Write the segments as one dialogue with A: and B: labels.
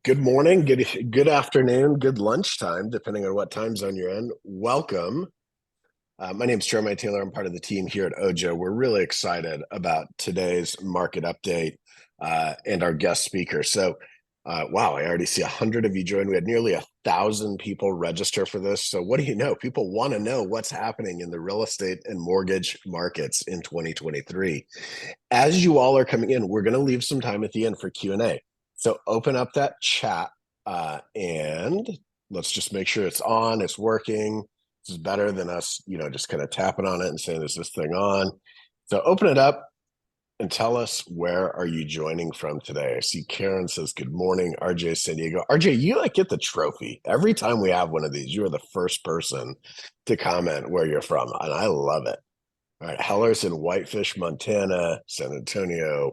A: Good morning, good afternoon, good lunchtime, depending on what time zone you're in. Welcome. My name is Jeremiah Taylor. I'm part of the team here at Ojo. We're really excited about today's market update and our guest speaker. Wow, I already see 100 of you join. We had nearly 1,000 people register for this. So what do you know? People want to know what's happening in the real estate and mortgage markets in 2023. As you all are coming in, we're going to leave some time at the end for Q&A. So open up that chat and let's just make sure it's on, it's working. This is better than us, just kind of tapping on it and saying, is this thing on? So open it up and tell us, where are you joining from today? I see Karen says, good morning, RJ San Diego. RJ, you get the trophy. Every time we have one of these, you are the first person to comment where you're from, and I love it. All right, Heller's in Whitefish, Montana, San Antonio.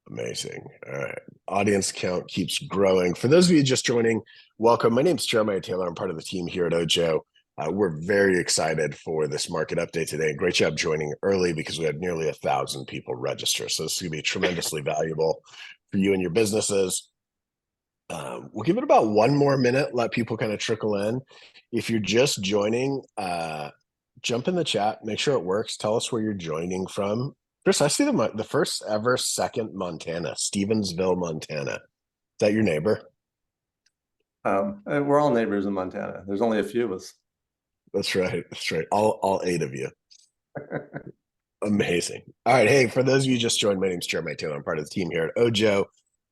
A: Amazing. All right. Audience count keeps growing. For those of you just joining, welcome. My name is Jeremiah Taylor. I'm part of the team here at Ojo. We're very excited for this market update today. Great job joining early because we had nearly 1,000 people register. So this is going to be tremendously valuable for you and your businesses. We'll give it about one more minute, let people kind of trickle in. If you're just joining, jump in the chat, make sure it works. Tell us where you're joining from. Chris, I see the first ever second Montana, Stevensville, Montana. Is that your neighbor?
B: We're all neighbors in Montana. There's only a few of us.
A: That's right. That's right. All 8 of you. Amazing. All right. Hey, for those of you just joined, my name's Jeremiah Taylor. I'm part of the team here at Ojo.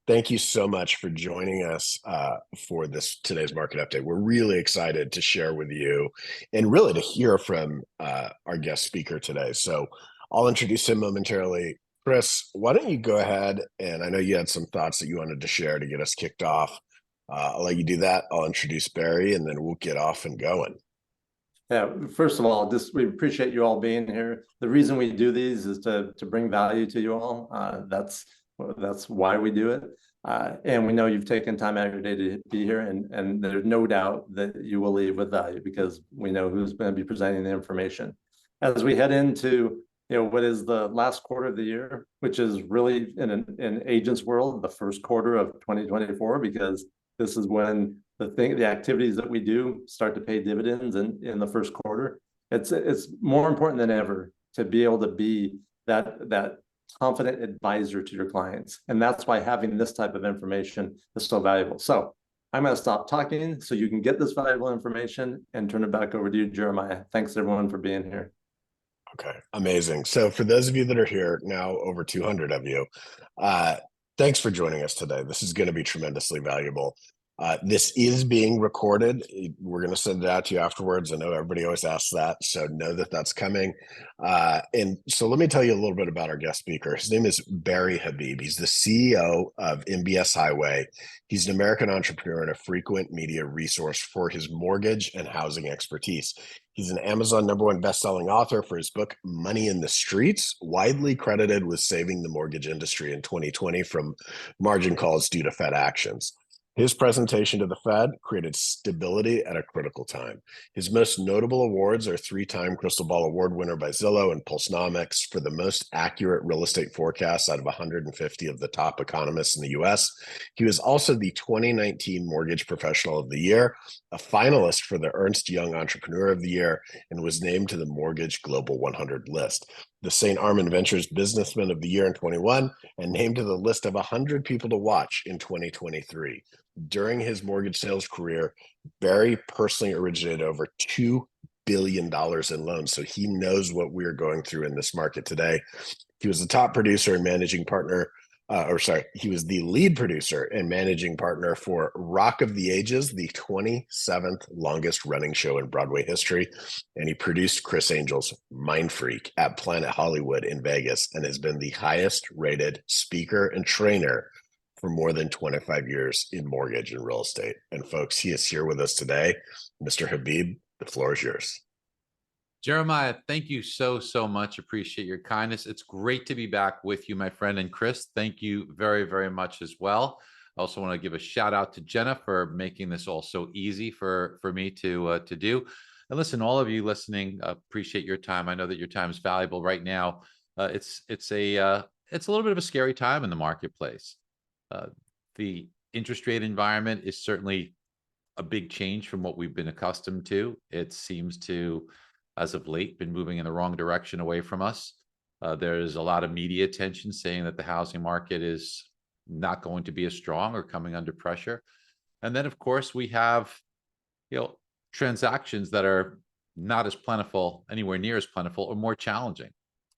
A: Thank you so much for joining us for today's market update. We're really excited to share with you and really to hear from our guest speaker today. So I'll introduce him momentarily. Chris, why don't you go ahead, and I know you had some thoughts that you wanted to share to get us kicked off. I'll let you do that. I'll introduce Barry, and then we'll get off and going.
B: Yeah, first of all, we appreciate you all being here. The reason we do these is to bring value to you all. That's why we do it. And we know you've taken time out of your day to be here, and there's no doubt that you will leave with value because we know who's going to be presenting the information. As we head into what is the last quarter of the year, which is really in an agent's world, the first quarter of 2024, because this is when the activities that we do start to pay dividends in the first quarter. It's more important than ever to be able to be that confident advisor to your clients. And that's why having this type of information is so valuable. So I'm going to stop talking so you can get this valuable information and turn it back over to you, Jeremiah. Thanks everyone for being here.
A: Okay, amazing. So for those of you that are here now, over 200 of you, thanks for joining us today. This is going to be tremendously valuable. This is being recorded. We're going to send it out to you afterwards. I know everybody always asks that, so know that that's coming. And so let me tell you a little bit about our guest speaker. His name is Barry Habib. He's the CEO of MBS Highway. He's an American entrepreneur and a frequent media resource for his mortgage and housing expertise. He's an Amazon #1 best-selling author for his book, Money in the Streets, widely credited with saving the mortgage industry in 2020 from margin calls due to Fed actions. His presentation to the Fed created stability at a critical time. His most notable awards are 3-time Crystal Ball Award winner by Zillow and Pulsenomics for the most accurate real estate forecasts out of 150 of the top economists in the US. He was also the 2019 Mortgage Professional of the Year, a finalist for the Ernst Young Entrepreneur of the Year, and was named to the Mortgage Global 100 list, the St. Armand Ventures Businessman of the Year in 21, and named to the list of 100 people to watch in 2023. During his mortgage sales career, Barry personally originated over $2 billion in loans. So he knows what we're going through in this market today. He was the top producer and managing partner, he was the lead producer and managing partner for Rock of the Ages, the 27th longest running show in Broadway history. And he produced Chris Angel's Mind Freak at Planet Hollywood in Vegas and has been the highest rated speaker and trainer for more than 25 years in mortgage and real estate. And folks, he is here with us today. Mr. Habib, the floor is yours.
C: Jeremiah, thank you so much. Appreciate your kindness. It's great to be back with you, my friend. And Chris, thank you very much as well. I also want to give a shout out to Jenna for making this all so easy for me to do. And listen, all of you listening, appreciate your time. I know that your time is valuable right now. It's a little bit of a scary time in the marketplace. The interest rate environment is certainly a big change from what we've been accustomed to. It seems to, as of late, been moving in the wrong direction away from us. There's a lot of media attention saying that the housing market is not going to be as strong or coming under pressure. And then, of course, we have, transactions that are not as plentiful, anywhere near as plentiful, or more challenging.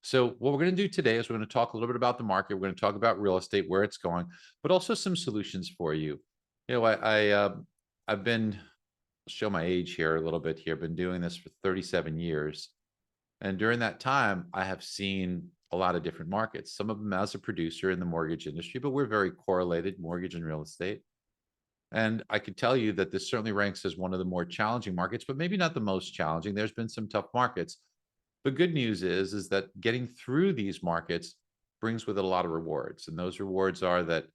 C: So what we're going to do today is we're going to talk a little bit about the market. We're going to talk about real estate, where it's going, but also some solutions for you. I've been, show my age here a little bit here, been doing this for 37 years. And during that time, I have seen a lot of different markets, some of them as a producer in the mortgage industry, but we're very correlated, mortgage and real estate. And I can tell you that this certainly ranks as one of the more challenging markets, but maybe not the most challenging. There's been some tough markets. The good news is that getting through these markets brings with it a lot of rewards. And those rewards are that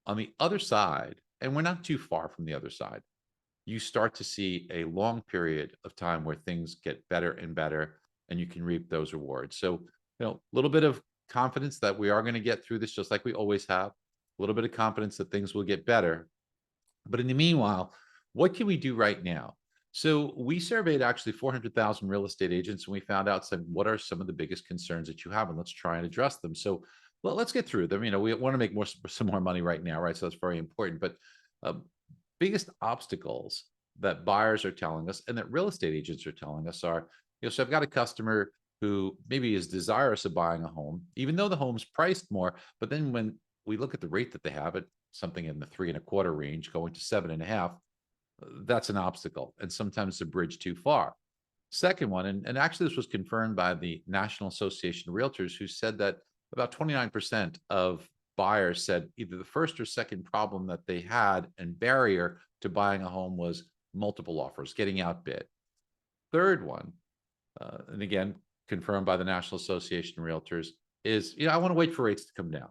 C: on the other side, and we're not too far from the other side, you start to see a long period of time where things get better and better, and you can reap those rewards. So, a little bit of confidence that we are going to get through this just like we always have, a little bit of confidence that things will get better. But in the meanwhile, what can we do right now? So we surveyed actually 400,000 real estate agents, and we found out what are some of the biggest concerns that you have, and let's try and address them. So let's get through them. We want to make some more money right now, right? So that's very important. But biggest obstacles that buyers are telling us and that real estate agents are telling us are, so I've got a customer who maybe is desirous of buying a home, even though the home's priced more, but then when we look at the rate that they have it, something in the 3.25 range going to 7.5, that's an obstacle. And sometimes it's a bridge too far. Second one, and actually this was confirmed by the National Association of Realtors, who said that about 29% of buyers said either the first or second problem that they had and barrier to buying a home was multiple offers, getting outbid. Third one, and again, confirmed by the National Association of Realtors, is, I want to wait for rates to come down.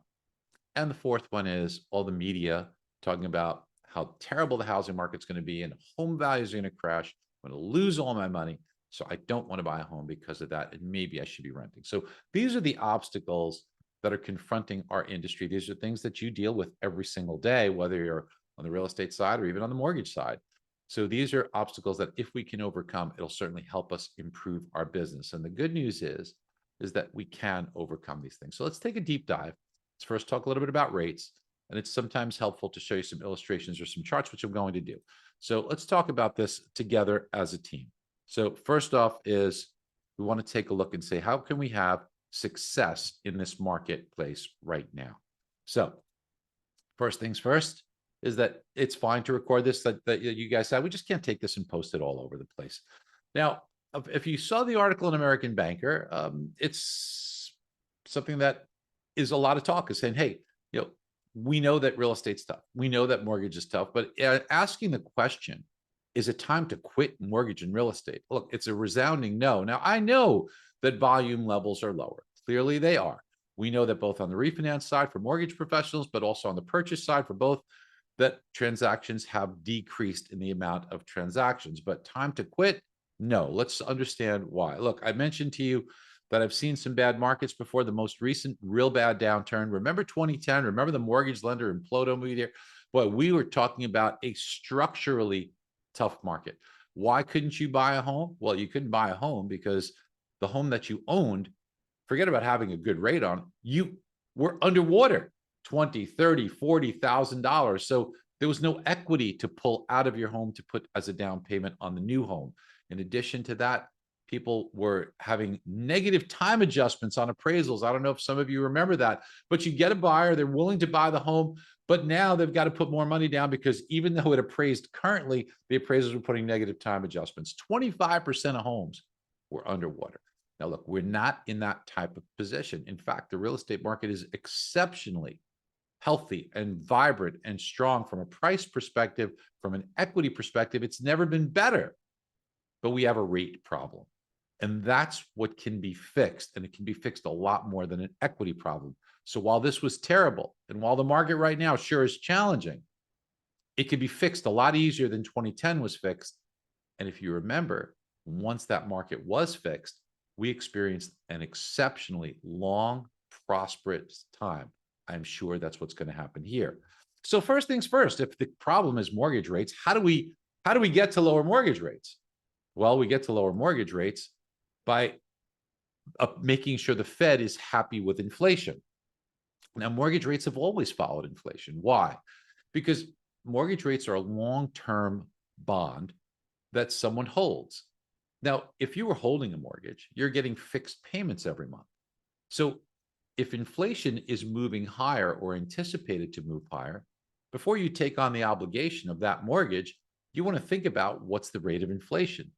C: And the fourth one is all the media talking about how terrible the housing market's going to be and home values are going to crash. I'm going to lose all my money. So I don't want to buy a home because of that. And maybe I should be renting. So these are the obstacles that are confronting our industry. These are things that you deal with every single day, whether you're on the real estate side or even on the mortgage side. So these are obstacles that if we can overcome, it'll certainly help us improve our business. And the good news is that we can overcome these things. So let's take a deep dive. Let's first talk a little bit about rates. And it's sometimes helpful to show you some illustrations or some charts, which I'm going to do. So let's talk about this together as a team. So first off is we want to take a look and say, how can we have success in this marketplace right now? So first things first is that it's fine to record this, that you guys said, we just can't take this and post it all over the place. Now, if you saw the article in American Banker, it's something that is a lot of talk, is saying, hey, we know that real estate's tough. We know that mortgage is tough, but asking the question, is it time to quit mortgage and real estate? Look, it's a resounding no. Now, I know that volume levels are lower. Clearly they are. We know that both on the refinance side for mortgage professionals, but also on the purchase side for both, that transactions have decreased in the amount of transactions. But time to quit? No. Let's understand why. Look, I mentioned to you that I've seen some bad markets before. The most recent real bad downturn, remember 2010? Remember the mortgage lender implosion? Boy, we were talking about a structurally tough market. Why couldn't you buy a home? Well, you couldn't buy a home because the home that you owned, forget about having a good rate on, you were underwater, $20,000, $30,000, $40,000. So there was no equity to pull out of your home to put as a down payment on the new home. In addition to that, people were having negative time adjustments on appraisals. I don't know if some of you remember that, but you get a buyer, they're willing to buy the home, but now they've got to put more money down because even though it appraised currently, the appraisers were putting negative time adjustments. 25% of homes were underwater. Now, look, we're not in that type of position. In fact, the real estate market is exceptionally healthy and vibrant and strong from a price perspective, from an equity perspective. It's never been better, but we have a rate problem. And that's what can be fixed. And it can be fixed a lot more than an equity problem. So while this was terrible, and while the market right now sure is challenging, it could be fixed a lot easier than 2010 was fixed. And if you remember, once that market was fixed, we experienced an exceptionally long, prosperous time. I'm sure that's what's going to happen here. So first things first, if the problem is mortgage rates, how do we get to lower mortgage rates? Well, we get to lower mortgage rates by making sure the Fed is happy with inflation. Now, mortgage rates have always followed inflation. Why? Because mortgage rates are a long-term bond that someone holds. Now, if you were holding a mortgage, you're getting fixed payments every month. So if inflation is moving higher or anticipated to move higher, before you take on the obligation of that mortgage, you want to think about what's the rate of inflation,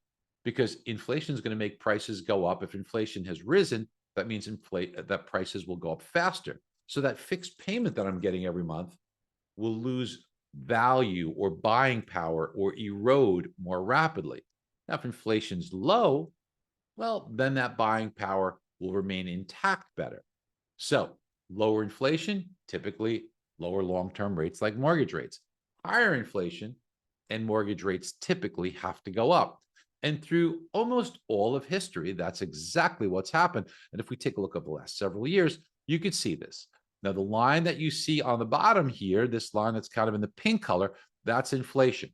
C: because inflation is going to make prices go up. If inflation has risen, that means that prices will go up faster. So that fixed payment that I'm getting every month will lose value or buying power or erode more rapidly. Now, if inflation's low, well, then that buying power will remain intact better. So lower inflation, typically lower long-term rates like mortgage rates. Higher inflation and mortgage rates typically have to go up. And through almost all of history, that's exactly what's happened. And if we take a look at the last several years, you could see this. Now, the line that you see on the bottom here, this line that's kind of in the pink color, that's inflation.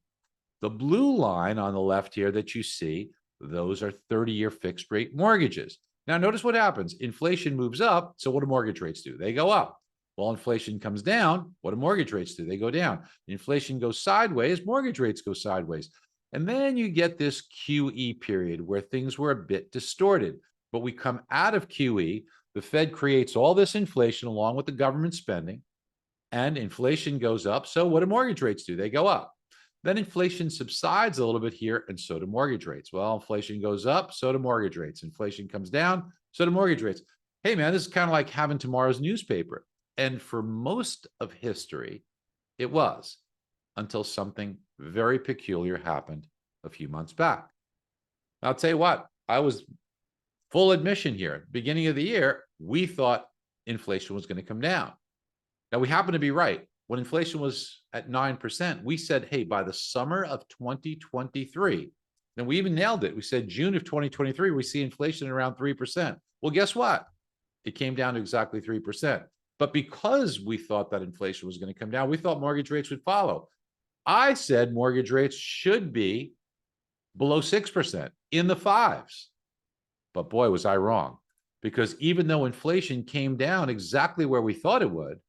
C: The blue line on the left here that you see, those are 30-year fixed rate mortgages. Now, notice what happens. Inflation moves up, so what do mortgage rates do? They go up. Well, inflation comes down, what do mortgage rates do? They go down. Inflation goes sideways, mortgage rates go sideways. And then you get this QE period where things were a bit distorted. But we come out of QE, the Fed creates all this inflation along with the government spending, and inflation goes up. So what do mortgage rates do? They go up. Then inflation subsides a little bit here, and so do mortgage rates. Well, inflation goes up, so do mortgage rates. Inflation comes down, so do mortgage rates. Hey, man, this is kind of like having tomorrow's newspaper. And for most of history, it was, until something very peculiar happened a few months back. I'll tell you what, I was full admission here. Beginning of the year, we thought inflation was going to come down. Now, we happen to be right. When inflation was at 9%, we said, hey, by the summer of 2023, and we even nailed it. We said June of 2023, we see inflation around 3%. Well, guess what? It came down to exactly 3%. But because we thought that inflation was going to come down, we thought mortgage rates would follow. I said mortgage rates should be below 6%, in the 5s. But boy, was I wrong. Because even though inflation came down exactly where we thought it would,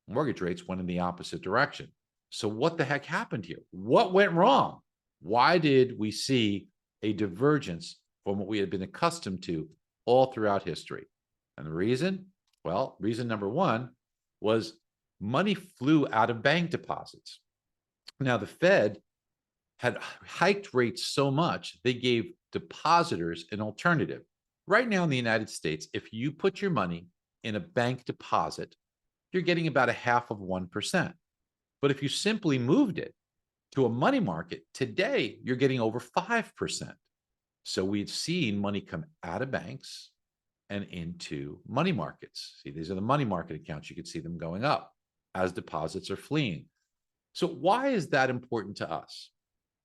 C: mortgage rates went in the opposite direction. So what the heck happened here? What went wrong? Why did we see a divergence from what we had been accustomed to all throughout history? And the reason? Well, reason number one was money flew out of bank deposits. Now, the Fed had hiked rates so much, they gave depositors an alternative. Right now in the United States, if you put your money in a bank deposit, you're getting about 0.5%. But if you simply moved it to a money market, today you're getting over 5%. So we've seen money come out of banks and into money markets. See, these are the money market accounts. You can see them going up as deposits are fleeing. So why is that important to us?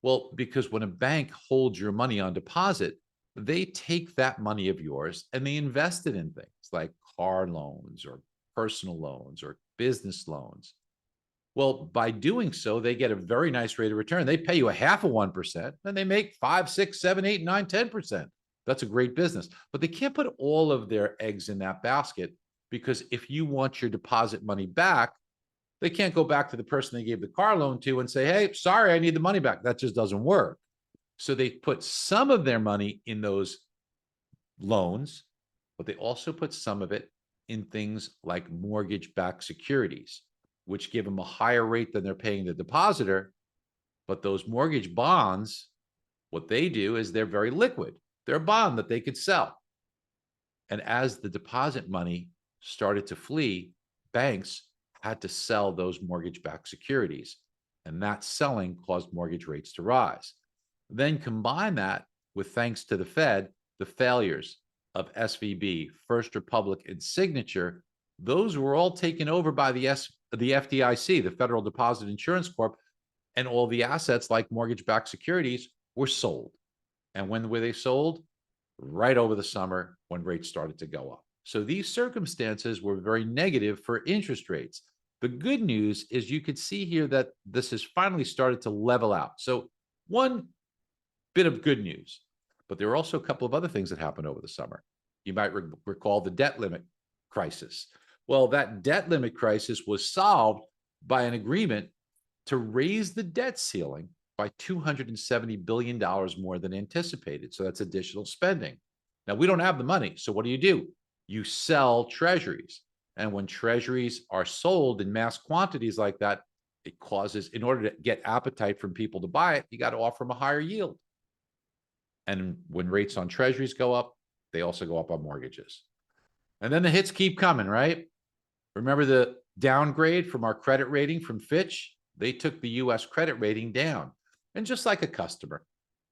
C: Well, because when a bank holds your money on deposit, they take that money of yours and they invest it in things like car loans or personal loans or business loans. Well, by doing so, they get a very nice rate of return. They pay you 0.5%, and they make 5, 6, 7, 8, 9, 10%. That's a great business. But they can't put all of their eggs in that basket, because if you want your deposit money back, they can't go back to the person they gave the car loan to and say, hey, sorry, I need the money back. That just doesn't work. So they put some of their money in those loans, but they also put some of it in things like mortgage-backed securities, which give them a higher rate than they're paying the depositor. But those mortgage bonds, what they do is they're very liquid. They're a bond that they could sell. And as the deposit money started to flee, banks had to sell those mortgage-backed securities. And that selling caused mortgage rates to rise. Then combine that with, thanks to the Fed, the failures of SVB, First Republic, and Signature. Those were all taken over by the FDIC, the Federal Deposit Insurance Corp, and all the assets like mortgage-backed securities were sold. And when were they sold? Right over the summer when rates started to go up. So these circumstances were very negative for interest rates. The good news is you could see here that this has finally started to level out. So one bit of good news, but there are also a couple of other things that happened over the summer. You might recall the debt limit crisis. Well, that debt limit crisis was solved by an agreement to raise the debt ceiling by $270 billion more than anticipated. So that's additional spending. Now, we don't have the money. So what do? You sell treasuries. And when treasuries are sold in mass quantities like that, it causes, in order to get appetite from people to buy it, you got to offer them a higher yield. And when rates on treasuries go up, they also go up on mortgages. And then the hits keep coming, right? Remember the downgrade from our credit rating from Fitch? They took the US credit rating down. And just like a customer,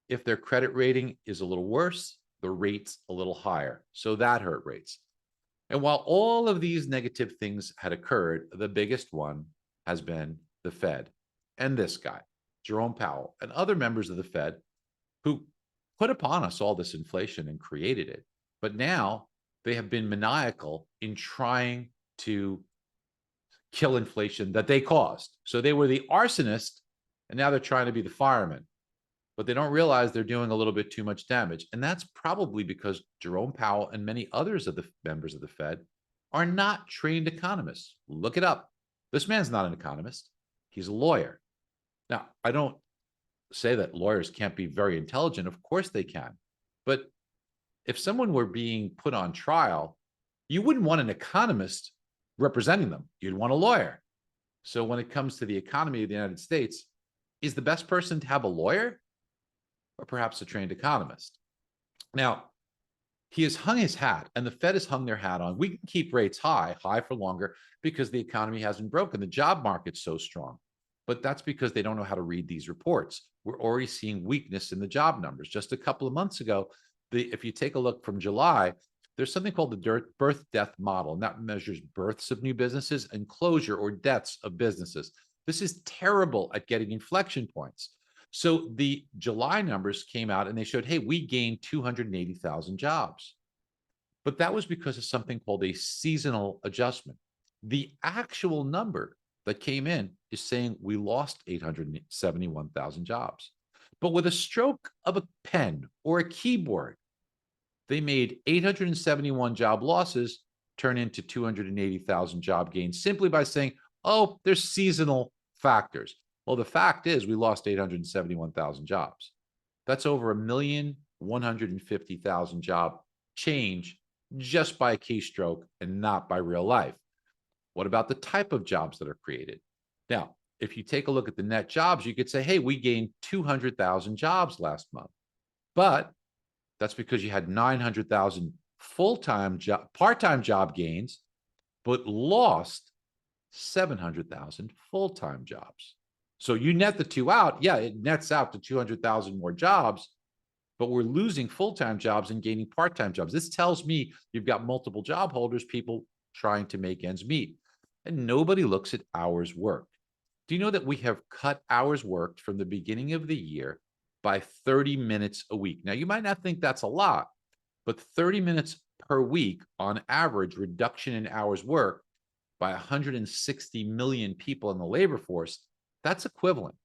C: if their credit rating is a little worse, the rate's a little higher. So that hurt rates. And while all of these negative things had occurred, the biggest one has been the Fed and this guy, Jerome Powell, and other members of the Fed who put upon us all this inflation and created it. But now they have been maniacal in trying to kill inflation that they caused. So they were the arsonist, and now they're trying to be the fireman. But they don't realize they're doing a little bit too much damage. And that's probably because Jerome Powell and many others of the members of the Fed are not trained economists. Look it up. This man's not an economist. He's a lawyer. Now, I don't say that lawyers can't be very intelligent. Of course they can. But if someone were being put on trial, you wouldn't want an economist representing them. You'd want a lawyer. So when it comes to the economy of the United States, is the best person to have a lawyer or perhaps a trained economist? Now, he has hung his hat, and the Fed has hung their hat on, we can keep rates high for longer because the economy hasn't broken. The job market's so strong. But that's because they don't know how to read these reports. We're already seeing weakness in the job numbers. Just a couple of months ago, if you take a look from July, there's something called the birth-death model, and that measures births of new businesses and closure or deaths of businesses. This is terrible at getting inflection points. So the July numbers came out and they showed, hey, we gained 280,000 jobs. But that was because of something called a seasonal adjustment. The actual number that came in is saying we lost 871,000 jobs. But with a stroke of a pen or a keyboard, they made 871 job losses turn into 280,000 job gains simply by saying, oh, there's seasonal factors. Well, the fact is we lost 871,000 jobs. That's over 1,150,000 job change just by a keystroke and not by real life. What about the type of jobs that are created? Now, if you take a look at the net jobs, you could say, hey, we gained 200,000 jobs last month. But that's because you had 900,000 full-time job, part-time job gains, but lost 700,000 full-time jobs. So you net the two out. Yeah, it nets out to 200,000 more jobs, but we're losing full-time jobs and gaining part-time jobs. This tells me you've got multiple job holders, people trying to make ends meet. And nobody looks at hours worked. Do you know that we have cut hours worked from the beginning of the year by 30 minutes a week? Now, you might not think that's a lot, but 30 minutes per week on average reduction in hours worked by 160 million people in the labor force, that's equivalent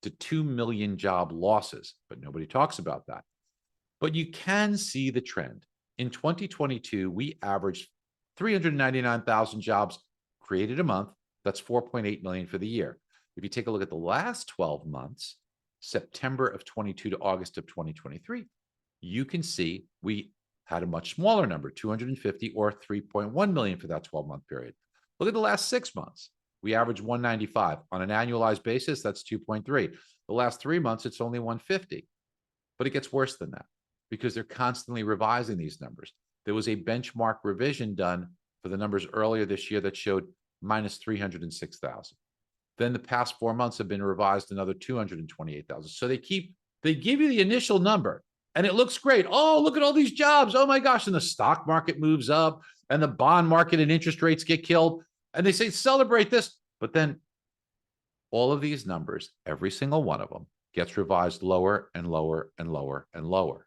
C: to 2 million job losses, but nobody talks about that. But you can see the trend. In 2022, we averaged 399,000 jobs created a month. That's 4.8 million for the year. If you take a look at the last 12 months, September of 22 to August of 2023, you can see we had a much smaller number, 250 or 3.1 million for that 12-month period. Look at the last 6 months. We averaged 195. On an annualized basis, that's 2.3. The last 3 months, it's only 150. But it gets worse than that because they're constantly revising these numbers. There was a benchmark revision done for the numbers earlier this year that showed minus 306,000. Then the past 4 months have been revised another 228,000. So they give you the initial number and it looks great. Oh, look at all these jobs. Oh my gosh. And the stock market moves up and the bond market and interest rates get killed. And they say, celebrate this. But then all of these numbers, every single one of them gets revised lower and lower and lower and lower.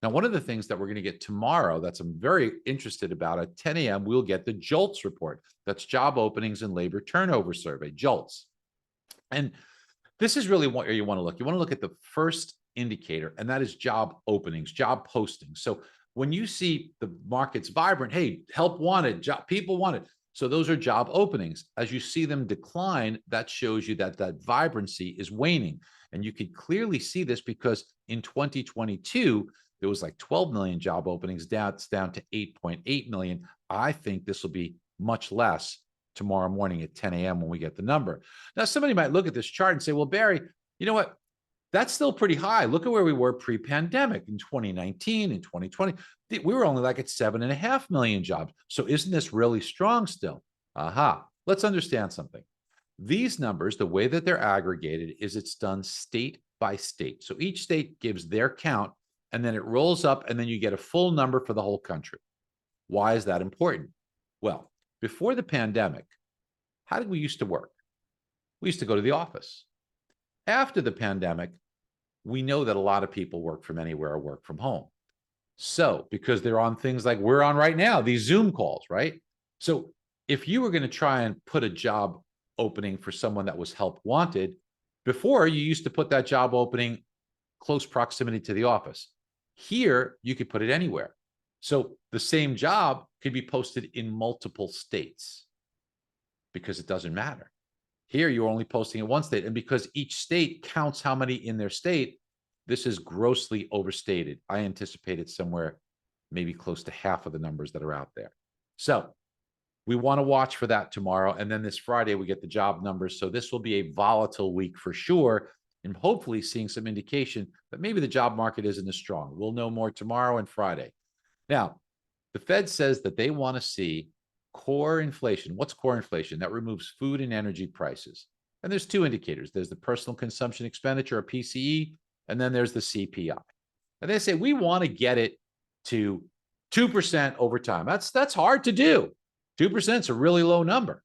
C: Now, one of the things that we're going to get tomorrow that's I'm very interested about at 10 a.m., we'll get the JOLTS report. That's Job Openings and Labor Turnover Survey, JOLTS. And this is really what you want to look. You want to look at the first indicator, and that is job openings, job postings. So when you see the market's vibrant, hey, help wanted, job, people wanted. So those are job openings. As you see them decline, that shows you that that vibrancy is waning. And you could clearly see this because in 2022, there was like 12 million job openings. Now it's down to 8.8 million. I think this will be much less tomorrow morning at 10 a.m. when we get the number. Now, somebody might look at this chart and say, well, Barry, you know what? That's still pretty high. Look at where we were pre-pandemic in 2019 and 2020. We were only like at 7.5 million jobs. So isn't this really strong still? Aha. Let's understand something. These numbers, the way that they're aggregated is it's done state by state. So each state gives their count and then it rolls up and then you get a full number for the whole country. Why is that important? Well, before the pandemic, how did we used to work? We used to go to the office. After the pandemic, we know that a lot of people work from anywhere or work from home. So, because they're on things like we're on right now, these Zoom calls, right? So if you were going to try and put a job opening for someone that was help wanted, before you used to put that job opening close proximity to the office. Here, you could put it anywhere. So the same job could be posted in multiple states because it doesn't matter. Here, you're only posting in one state. And because each state counts how many in their state, this is grossly overstated. I anticipated somewhere maybe close to half of the numbers that are out there. So we want to watch for that tomorrow. And then this Friday, we get the job numbers. So this will be a volatile week for sure. And hopefully seeing some indication that maybe the job market isn't as strong. We'll know more tomorrow and Friday. Now, the Fed says that they want to see core inflation. What's core inflation? That removes food and energy prices. And there's two indicators. There's the personal consumption expenditure, or PCE, and then there's the CPI. And they say, we want to get it to 2% over time. That's hard to do. 2% is a really low number.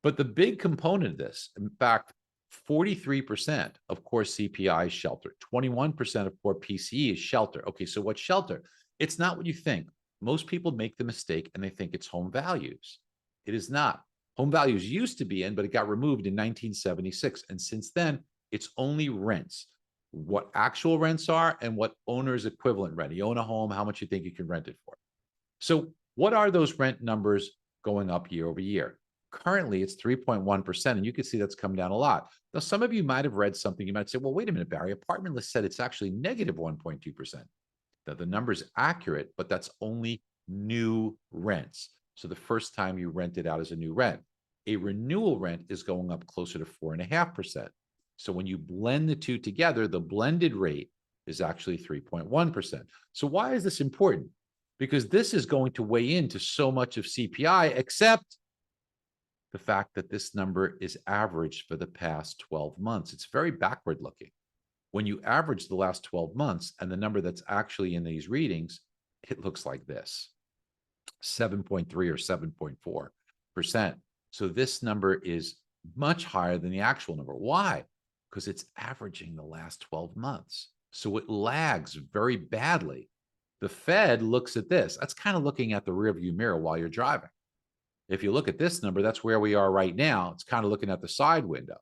C: But the big component of this, in fact, 43% of core CPI is shelter. 21% of core PCE is shelter. Okay, so what's shelter? It's not what you think. Most people make the mistake and they think it's home values. It is not. Home values used to be in, but it got removed in 1976. And since then, it's only rents. What actual rents are and what owner's equivalent rent. You own a home, how much you think you can rent it for. So what are those rent numbers going up year over year? Currently, it's 3.1%, and you can see that's come down a lot. Now, some of you might have read something. You might say, well, wait a minute, Barry, Apartment List said it's actually negative 1.2%. Now, the number's accurate, but that's only new rents. So the first time you rent it out as a new rent. A renewal rent is going up closer to 4.5%. So when you blend the two together, the blended rate is actually 3.1%. So why is this important? Because this is going to weigh into so much of CPI, except the fact that this number is averaged for the past 12 months. It's very backward looking. When you average the last 12 months and the number that's actually in these readings, it looks like this, 7.3 or 7.4%. So this number is much higher than the actual number. Why? Because it's averaging the last 12 months. So it lags very badly. The Fed looks at this. That's kind of looking at the rearview mirror while you're driving. If you look at this number, that's where we are right now. It's kind of looking at the side window.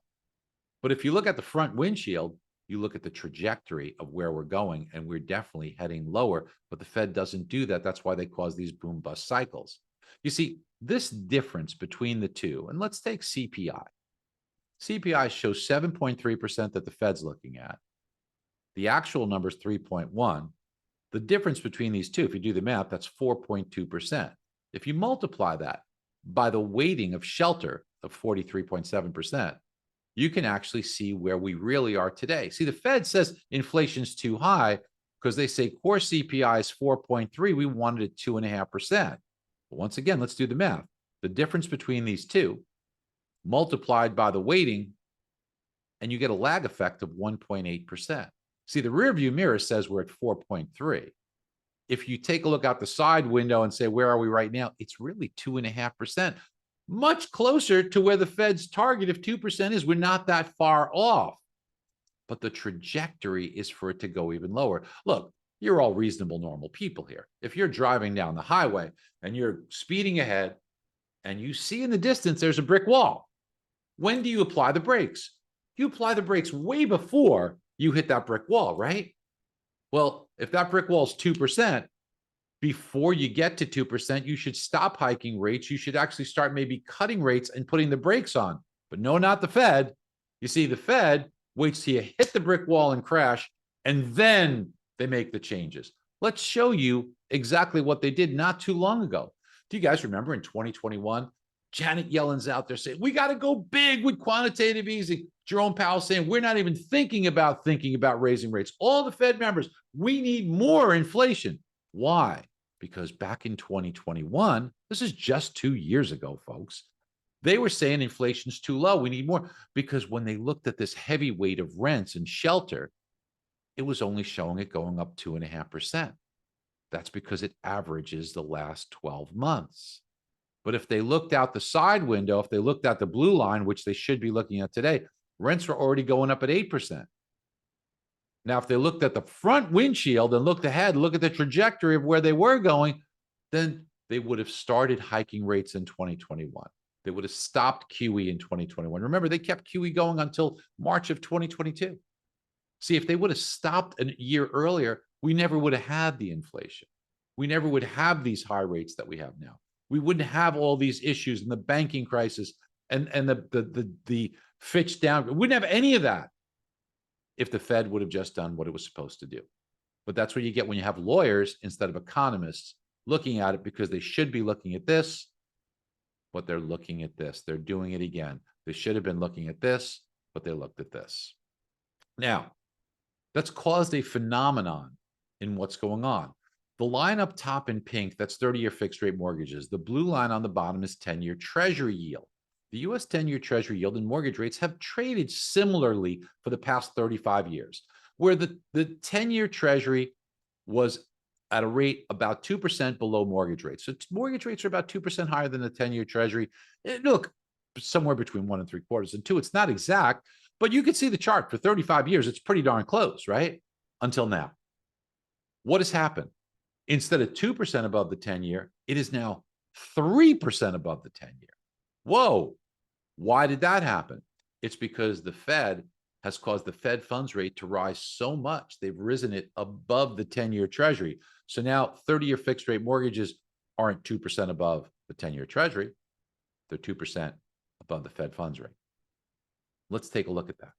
C: But if you look at the front windshield, you look at the trajectory of where we're going, and we're definitely heading lower. But the Fed doesn't do that. That's why they cause these boom bust cycles. You see, this difference between the two, and let's take CPI. CPI shows 7.3% that the Fed's looking at. The actual number is 3.1. The difference between these two, if you do the math, that's 4.2%. If you multiply that by the weighting of shelter of 43.7%, you can actually see where we really are today. See, the Fed says inflation's too high because they say core CPI is 4.3. We wanted it 2.5%. But once again, let's do the math. The difference between these two multiplied by the weighting, and you get a lag effect of 1.8%. See, the rearview mirror says we're at 4.3. If you take a look out the side window and say, where are we right now? It's really 2.5%, much closer to where the Fed's target of 2% is. We're not that far off, but the trajectory is for it to go even lower. Look, You're all reasonable, normal people here. If you're driving down the highway and you're speeding ahead and you see in the distance there's a brick wall, when do you apply the brakes? You apply the brakes way before you hit that brick wall, right? Well, if that brick wall is 2%, before you get to 2%, you should stop hiking rates. You should actually start maybe cutting rates and putting the brakes on. But no, not the Fed. You see, the Fed waits till you hit the brick wall and crash, and then they make the changes. Let's show you exactly what they did not too long ago. Do you guys remember in 2021, Janet Yellen's out there saying, we got to go big with quantitative easing. Jerome Powell saying, we're not even thinking about raising rates. All the Fed members, we need more inflation. Why? Because back in 2021, this is just 2 years ago, folks, they were saying inflation's too low. We need more. Because when they looked at this heavy weight of rents and shelter, it was only showing it going up 2.5%. That's because it averages the last 12 months. But if they looked out the side window, if they looked at the blue line, which they should be looking at today, rents were already going up at 8%. Now, if they looked at the front windshield and looked ahead, look at the trajectory of where they were going, then they would have started hiking rates in 2021. They would have stopped QE in 2021. Remember, they kept QE going until March of 2022. See, if they would have stopped a year earlier, we never would have had the inflation. We never would have these high rates that we have now. We wouldn't have all these issues and the banking crisis and the Fitch down. We wouldn't have any of that if the Fed would have just done what it was supposed to do. But that's what you get when you have lawyers instead of economists looking at it, because they should be looking at this, but they're looking at this. They're doing it again. They should have been looking at this, but they looked at this. Now, that's caused a phenomenon in what's going on. The line up top in pink, that's 30-year fixed rate mortgages. The blue line on the bottom is 10-year Treasury yield. The U.S. 10-year Treasury yield and mortgage rates have traded similarly for the past 35 years, where the 10-year Treasury was at a rate about 2% below mortgage rates. So mortgage rates are about 2% higher than the 10-year Treasury. Look, somewhere between 1 3/4 and 2. It's not exact, but you can see the chart for 35 years. It's pretty darn close, right? Until now. What has happened? Instead of 2% above the 10-year, it is now 3% above the 10-year. Whoa, why did that happen? It's because the Fed has caused the Fed funds rate to rise so much. They've risen it above the 10-year Treasury. So now 30-year fixed rate mortgages aren't 2% above the 10-year Treasury. They're 2% above the Fed funds rate. Let's take a look at that.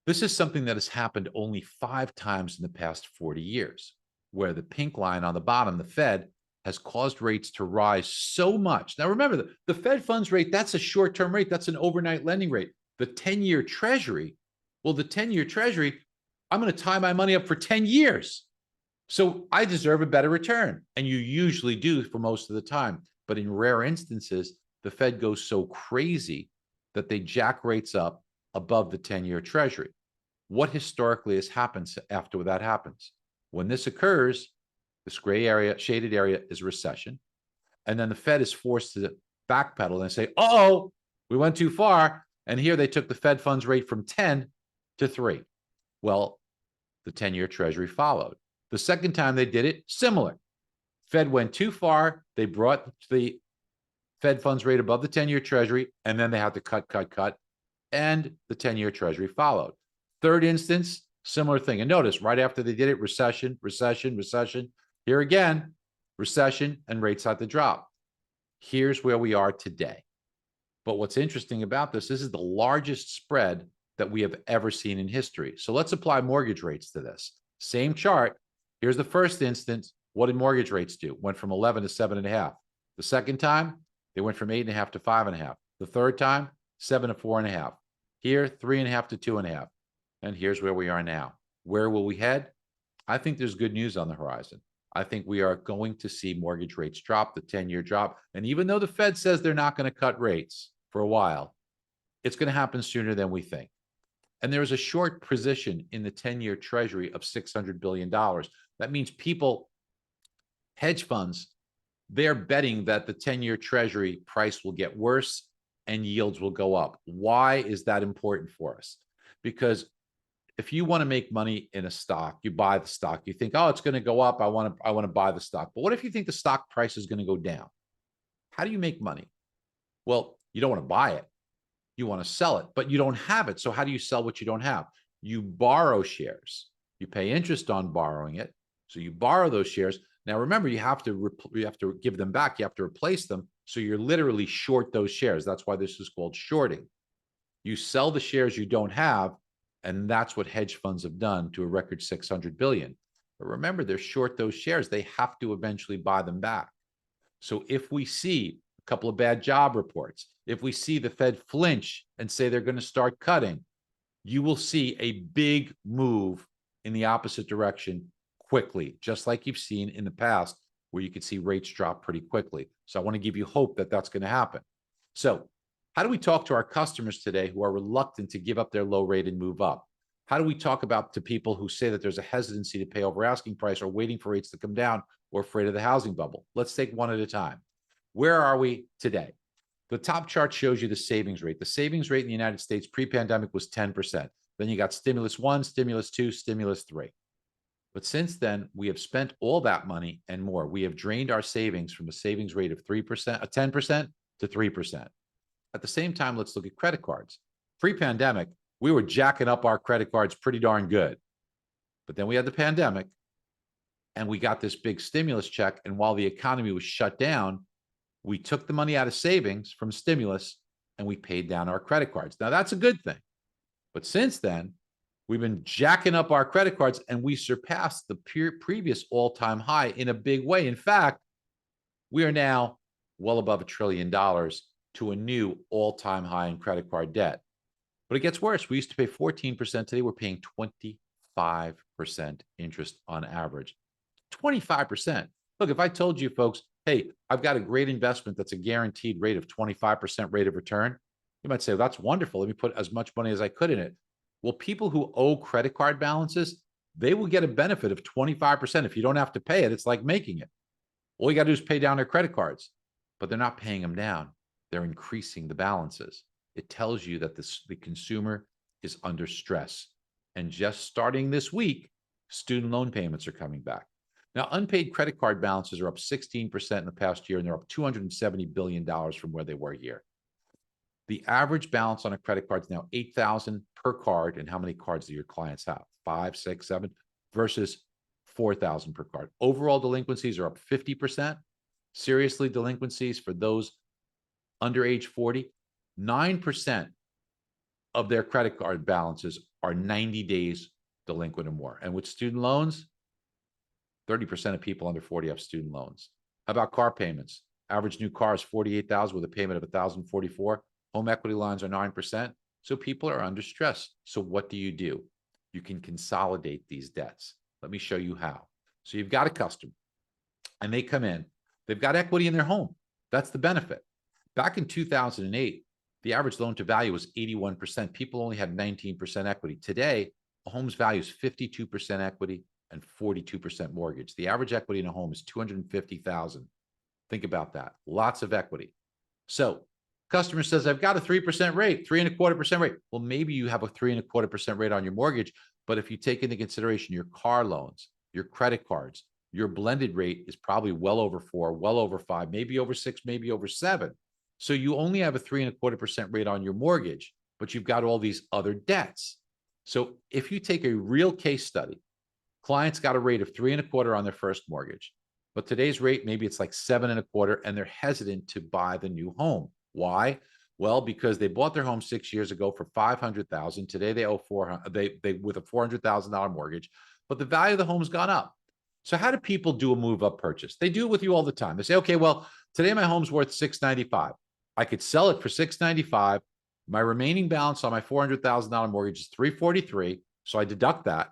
C: This is something that has happened only 5 times in the past 40 years, where the pink line on the bottom, the Fed, has caused rates to rise so much. Now, remember, the Fed funds rate, that's a short-term rate. That's an overnight lending rate. The 10-year Treasury, well, the 10-year Treasury, I'm going to tie my money up for 10 years. So I deserve a better return. And you usually do for most of the time. But in rare instances, the Fed goes so crazy that they jack rates up above the 10-year Treasury. What historically has happened after that happens? When this occurs, this gray area, shaded area, is recession. And then the Fed is forced to backpedal and say, oh, we went too far. And here they took the Fed funds rate from 10 to 3. Well, the 10-year Treasury followed. The second time they did it, similar. Fed went too far. They brought the Fed funds rate above the 10-year Treasury, and then they had to cut. And the 10-year Treasury followed. Third instance, similar thing. And notice right after they did it, recession. Here again, recession, and rates had to drop. Here's where we are today. But what's interesting about this is the largest spread that we have ever seen in history. So let's apply mortgage rates to this. Same chart. Here's the first instance. What did mortgage rates do? Went from 11 to 7.5. The second time, they went from 8.5 to 5.5. The third time, 7 to 4.5. Here, 3.5 to 2.5. And here's where we are now. Where will we head? I think there's good news on the horizon. I think we are going to see mortgage rates drop, the 10-year drop. And even though the Fed says they're not going to cut rates for a while, it's going to happen sooner than we think. And there is a short position in the 10-year Treasury of $600 billion. That means people, hedge funds, they're betting that the 10-year Treasury price will get worse and yields will go up. Why is that important for us? Because if you want to make money in a stock, you buy the stock, you think, oh, it's going to go up. I want to buy the stock. But what if you think the stock price is going to go down? How do you make money? Well, you don't want to buy it. You want to sell it, but you don't have it. So how do you sell what you don't have? You borrow shares. You pay interest on borrowing it. So you borrow those shares. Now, remember, you have to give them back. You have to replace them. So you're literally short those shares. That's why this is called shorting. You sell the shares you don't have, and that's what hedge funds have done to a record 600 billion. But remember, they're short those shares. They have to eventually buy them back. So if we see a couple of bad job reports, if we see the Fed flinch and say they're going to start cutting, you will see a big move in the opposite direction quickly, just like you've seen in the past, where you could see rates drop pretty quickly. So I want to give you hope that that's going to happen. So how do we talk to our customers today who are reluctant to give up their low rate and move up? How do we talk about to people who say that there's a hesitancy to pay over asking price or waiting for rates to come down or afraid of the housing bubble? Let's take one at a time. Where are we today? The top chart shows you the savings rate. The savings rate in the United States pre-pandemic was 10%. Then you got stimulus 1, stimulus 2, stimulus 3. But since then, we have spent all that money and more. We have drained our savings from a savings rate of 3%, 10% to 3%. At the same time, let's look at credit cards. Pre-pandemic, we were jacking up our credit cards pretty darn good. But then we had the pandemic and we got this big stimulus check. And while the economy was shut down, we took the money out of savings from stimulus and we paid down our credit cards. Now, that's a good thing. But since then, we've been jacking up our credit cards and we surpassed the previous all-time high in a big way. In fact, we are now well above $1 trillion to a new all-time high in credit card debt. But it gets worse. We used to pay 14%. Today, we're paying 25% interest on average. 25%. Look, if I told you folks, hey, I've got a great investment that's a guaranteed rate of 25% rate of return, you might say, well, that's wonderful. Let me put as much money as I could in it. Well, people who owe credit card balances, they will get a benefit of 25%. If you don't have to pay it, it's like making it. All you got to do is pay down their credit cards, but they're not paying them down. They're increasing the balances. It tells you that the consumer is under stress. And just starting this week, student loan payments are coming back. Now, unpaid credit card balances are up 16% in the past year, and they're up $270 billion from where they were a year. The average balance on a credit card is now $8,000 per card. And how many cards do your clients have? 5, 6, 7 versus $4,000 per card. Overall delinquencies are up 50%. Seriously, delinquencies for those under age 40, 9% of their credit card balances are 90 days delinquent or more. And with student loans, 30% of people under 40 have student loans. How about car payments? Average new car is $48,000 with a payment of $1,044. Home equity lines are 9%. So people are under stress. So what do? You can consolidate these debts. Let me show you how. So you've got a customer and they come in, they've got equity in their home. That's the benefit. Back in 2008, the average loan to value was 81%. People only had 19% equity. Today, a home's value is 52% equity and 42% mortgage. The average equity in a home is $250,000. Think about that. Lots of equity. So customer says, I've got a 3% rate, 3.25% rate. Well, maybe you have a 3.25% rate on your mortgage, but if you take into consideration your car loans, your credit cards, your blended rate is probably well over 4, well over 5, maybe over 6, maybe over 7. So you only have a 3.25% rate on your mortgage, but you've got all these other debts. So if you take a real case study, clients got a rate of 3.25 on their first mortgage, but today's rate, maybe it's like 7.25, and they're hesitant to buy the new home. Why? Well, because they bought their home 6 years ago for $500,000. Today they owe $400,000. They with a $400,000 mortgage, but the value of the home's gone up. So how do people do a move-up purchase? They do it with you all the time. They say, okay, well, today my home's worth $695. I could sell it for $695. My remaining balance on my $400,000 mortgage is $343. So I deduct that.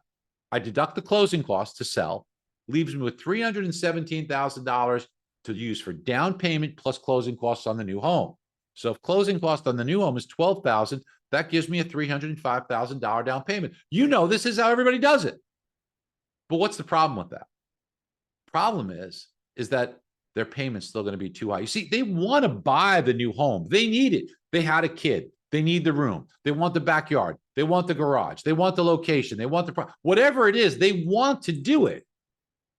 C: I deduct the closing costs to sell, leaves me with $317,000 to use for down payment plus closing costs on the new home. So if closing cost on the new home is $12,000, that gives me a $305,000 down payment. You know, this is how everybody does it. But what's the problem with that? Problem is that their payment's still going to be too high. You see, they want to buy the new home. They need it. They had a kid. They need the room. They want the backyard. They want the garage. They want the location. They want the, whatever it is, they want to do it.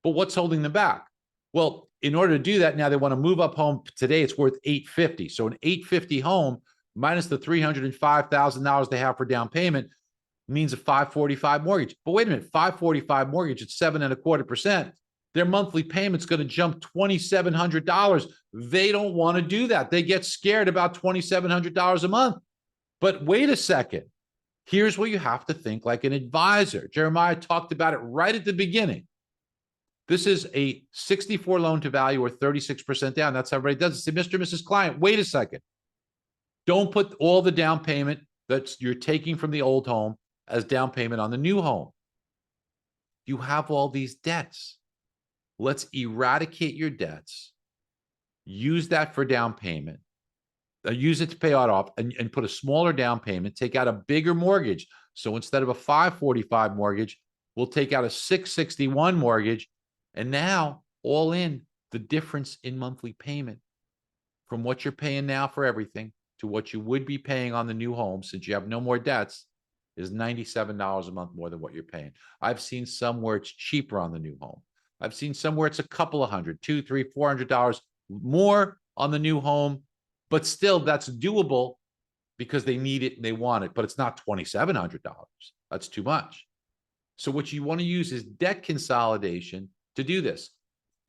C: But what's holding them back? Well, in order to do that, now they want to move up home. Today, it's worth $850. So an $850 home minus the $305,000 they have for down payment means a $545 mortgage. But wait a minute, $545 mortgage at 7.25%. Their monthly payment's going to jump $2,700. They don't want to do that. They get scared about $2,700 a month. But wait a second. Here's where you have to think like an advisor. Jeremiah talked about it right at the beginning. This is a 64 loan to value or 36% down. That's how everybody does it. Say, Mr. and Mrs. Client, wait a second. Don't put all the down payment that you're taking from the old home as down payment on the new home. You have all these debts. Let's eradicate your debts. Use that for down payment. Use it to pay it off and put a smaller down payment. Take out a bigger mortgage. So instead of a $545 mortgage, we'll take out a $661 mortgage. And now, all in, the difference in monthly payment from what you're paying now for everything to what you would be paying on the new home, since you have no more debts, is $97 a month more than what you're paying. I've seen some where it's cheaper on the new home. I've seen somewhere it's a couple of hundred, $200, $300, $400 more on the new home, but still that's doable because they need it and they want it, but it's not $2,700. That's too much. So what you want to use is debt consolidation to do this.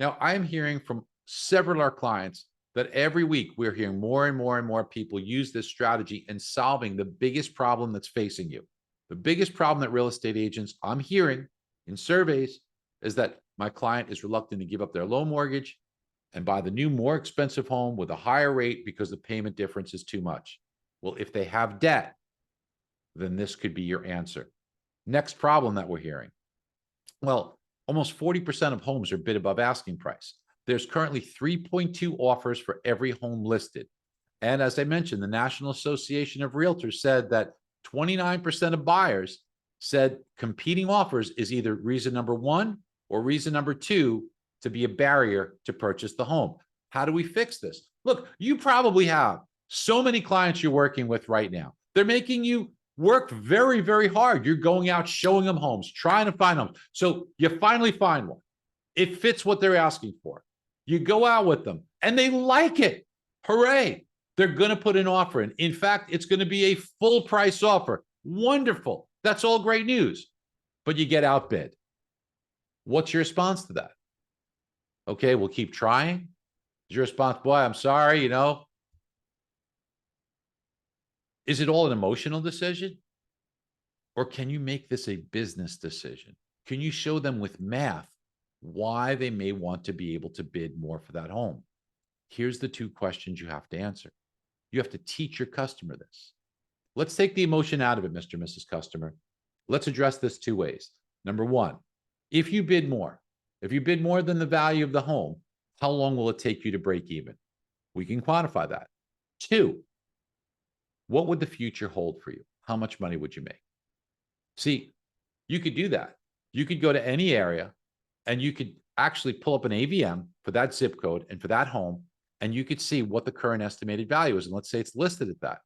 C: Now, I'm hearing from several of our clients that every week we're hearing more and more and more people use this strategy in solving the biggest problem that's facing you. The biggest problem that real estate agents, I'm hearing in surveys, is that my client is reluctant to give up their low mortgage and buy the new, more expensive home with a higher rate because the payment difference is too much. Well, if they have debt, then this could be your answer. Next problem that we're hearing. Well, almost 40% of homes are bid above asking price. There's currently 3.2 offers for every home listed. And as I mentioned, the National Association of Realtors said that 29% of buyers said competing offers is either reason number one or reason number two to be a barrier to purchase the home. How do we fix this? Look, you probably have so many clients you're working with right now. They're making you work very, very hard. You're going out, showing them homes, trying to find homes. So you finally find one. It fits what they're asking for. You go out with them and they like it. Hooray. They're going to put an offer in. In fact, it's going to be a full price offer. Wonderful. That's all great news. But you get outbid. What's your response to that? Okay, we'll keep trying. Is your response, boy, I'm sorry, you know? Is it all an emotional decision? Or can you make this a business decision? Can you show them with math why they may want to be able to bid more for that home? Here's the two questions you have to answer. You have to teach your customer this. Let's take the emotion out of it, Mr. and Mrs. Customer. Let's address this two ways. Number one, if you bid more than the value of the home, how long will it take you to break even? We can quantify that. Two, what would the future hold for you? How much money would you make? See, you could do that. You could go to any area and you could actually pull up an AVM for that zip code and for that home, and you could see what the current estimated value is. And let's say it's listed at that.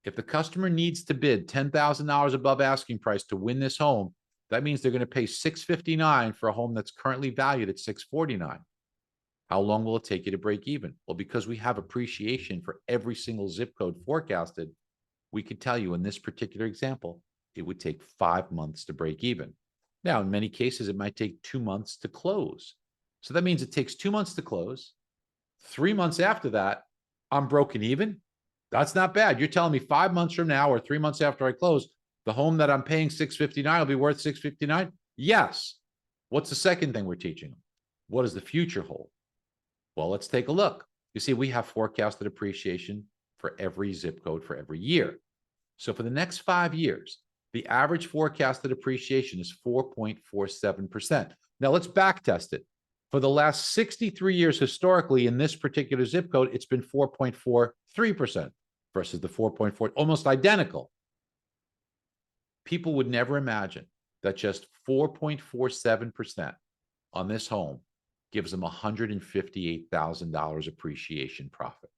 C: If the customer needs to bid $10,000 above asking price to win this home, that means they're going to pay $659 for a home that's currently valued at $649. How long will it take you to break even? Well, because we have appreciation for every single zip code forecasted, we could tell you in this particular example, it would take 5 months to break even. Now, in many cases, it might take 2 months to close. So that means it takes 2 months to close. 3 months after that, I'm broken even. That's not bad. You're telling me 5 months from now or 3 months after I close, the home that I'm paying $659 will be worth $659? Yes. What's the second thing we're teaching them? What does the future hold? Well, let's take a look. You see, we have forecasted appreciation for every zip code for every year. So for the next 5 years, the average forecasted appreciation is 4.47%. Now let's back test it. For the last 63 years, historically, in this particular zip code, it's been 4.43% versus the 4.4, almost identical. People would never imagine that just 4.47% on this home gives them $158,000 appreciation profit.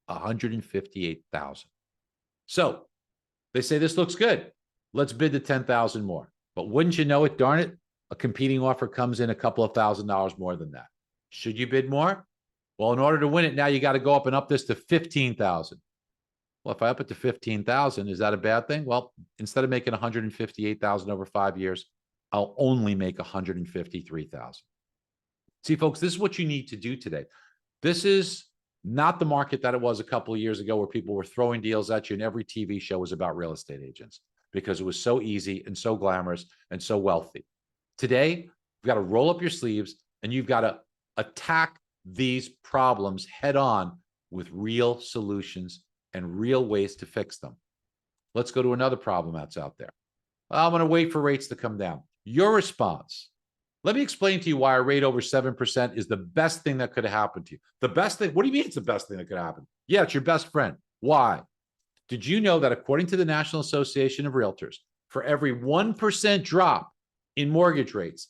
C: $158,000. So they say this looks good. Let's bid to 10,000 more. But wouldn't you know it, darn it, a competing offer comes in a couple of $1,000s more than that. Should you bid more? Well, in order to win it, now you got to go up and up this to 15,000. Well, if I up it to 15,000, is that a bad thing? Well, instead of making 158,000 over 5 years, I'll only make 153,000. See, folks, this is what you need to do today. This is not the market that it was a couple of years ago where people were throwing deals at you and every TV show was about real estate agents because it was so easy and so glamorous and so wealthy. Today, you've got to roll up your sleeves and you've got to attack these problems head on with real solutions and real ways to fix them. Let's go to another problem that's out there. I'm going to wait for rates to come down. Your response. Let me explain to you why a rate over 7% is the best thing that could have happened to you. The best thing? What do you mean it's the best thing that could happen? Yeah, it's your best friend. Why? Did you know that according to the National Association of Realtors, for every 1% drop in mortgage rates,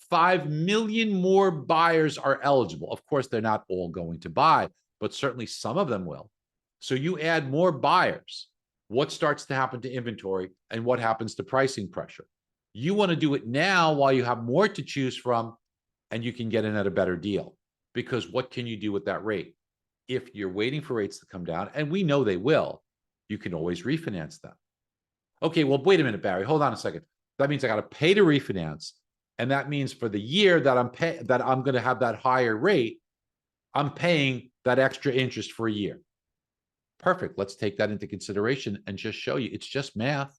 C: 5 million more buyers are eligible? Of course, they're not all going to buy, but certainly some of them will. So you add more buyers. What starts to happen to inventory and what happens to pricing pressure? You want to do it now while you have more to choose from and you can get in at a better deal. Because what can you do with that rate? If you're waiting for rates to come down, and we know they will, you can always refinance them. Okay, well, wait a minute, Barry. Hold on a second. That means I got to pay to refinance. And that means for the year that I'm going to have that higher rate, I'm paying that extra interest for a year. Perfect. Let's take that into consideration and just show you. It's just math.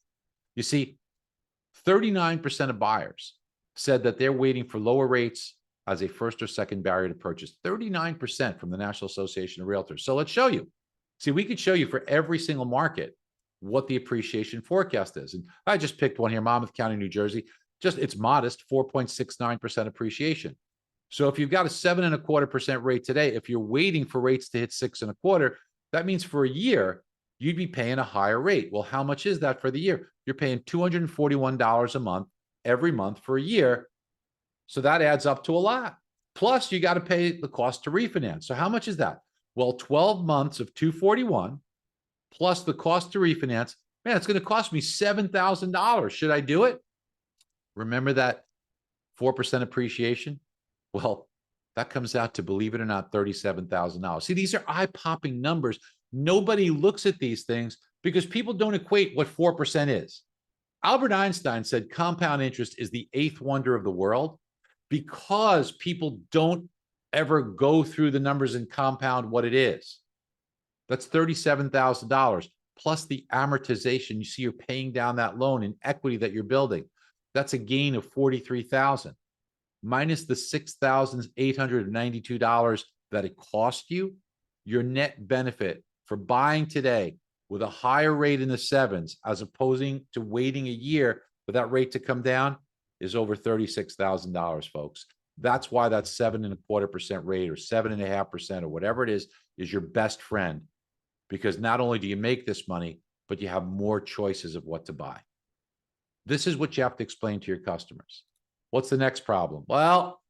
C: You see, 39% of buyers said that they're waiting for lower rates as a first or second barrier to purchase. 39% from the National Association of Realtors. So let's show you. See, we could show you for every single market what the appreciation forecast is. And I just picked one here, Monmouth County, New Jersey. It's modest, 4.69% appreciation. So if you've got a 7.25% rate today, if you're waiting for rates to hit 6.25%, that means for a year, you'd be paying a higher rate. Well, how much is that for the year? You're paying $241 a month every month for a year. So that adds up to a lot. Plus, you got to pay the cost to refinance. So how much is that? Well, 12 months of $241 plus the cost to refinance. Man, it's going to cost me $7,000. Should I do it? Remember that 4% appreciation? Well, that comes out to, believe it or not, $37,000. See, these are eye-popping numbers. Nobody looks at these things because people don't equate what 4% is. Albert Einstein said compound interest is the eighth wonder of the world because people don't ever go through the numbers and compound what it is. That's $37,000 plus the amortization. You see, you're paying down that loan in equity that you're building. That's a gain of $43,000 minus the $6,892 that it cost you. Your net benefit for buying today with a higher rate in the sevens as opposing to waiting a year for that rate to come down is over $36,000, folks. That's why that 7.25% rate or 7.5% or whatever it is your best friend, because not only do you make this money, but you have more choices of what to buy. This is what you have to explain to your customers. What's the next problem? Well,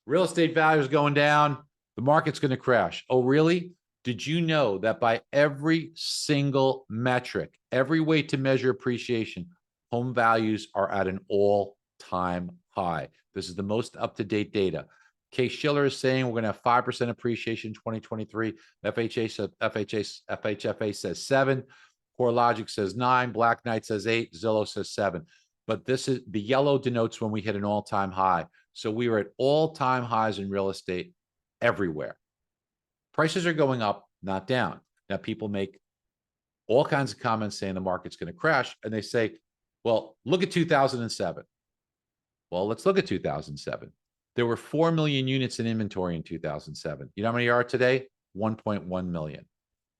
C: real estate value is going down. The market's going to crash. Oh, really? Did you know that by every single metric, every way to measure appreciation, home values are at an all-time high? This is the most up-to-date data. Case-Shiller is saying we're going to have 5% appreciation in 2023. FHFA says 7. CoreLogic says 9. Black Knight says 8. Zillow says 7. But this is the yellow denotes when we hit an all-time high. So we are at all-time highs in real estate everywhere. Prices are going up, not down. Now, people make all kinds of comments saying the market's going to crash, and they say, well, look at 2007. Well, let's look at 2007. There were 4 million units in inventory in 2007. You know how many are today? 1.1 million.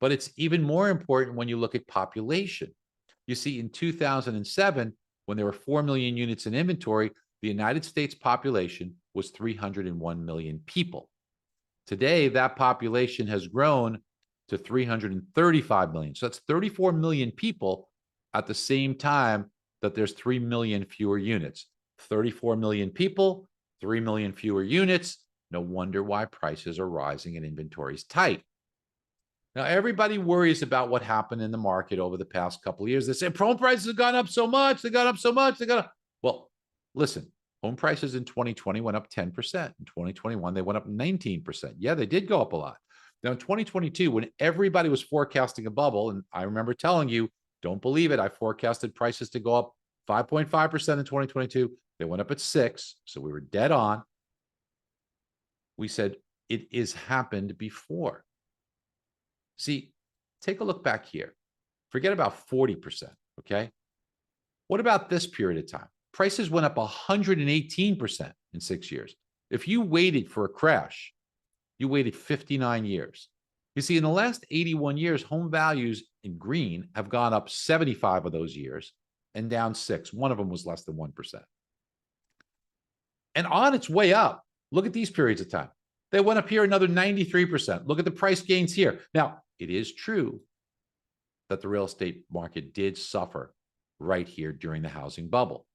C: But it's even more important when you look at population. You see, in 2007, when there were 4 million units in inventory, the United States population was 301 million people. Today, that population has grown to 335 million. So that's 34 million people at the same time that there's 3 million fewer units. 34 million people, 3 million fewer units. No wonder why prices are rising and inventory is tight. Now, everybody worries about what happened in the market over the past couple of years. They say home prices have gone up so much. They got up so much. They got up. Well, listen, home prices in 2020 went up 10%. In 2021, they went up 19%. Yeah, they did go up a lot. Now, in 2022, when everybody was forecasting a bubble, and I remember telling you, don't believe it, I forecasted prices to go up 5.5% in 2022. They went up at 6%. So we were dead on. We said it has happened before. See, take a look back here. Forget about 40%, okay? What about this period of time? Prices went up 118% in 6 years. If you waited for a crash, you waited 59 years. You see, in the last 81 years, home values in green have gone up 75 of those years and down 6. One of them was less than 1%. And on its way up, look at these periods of time. They went up here another 93%. Look at the price gains here. Now, it is true that the real estate market did suffer right here during the housing bubble.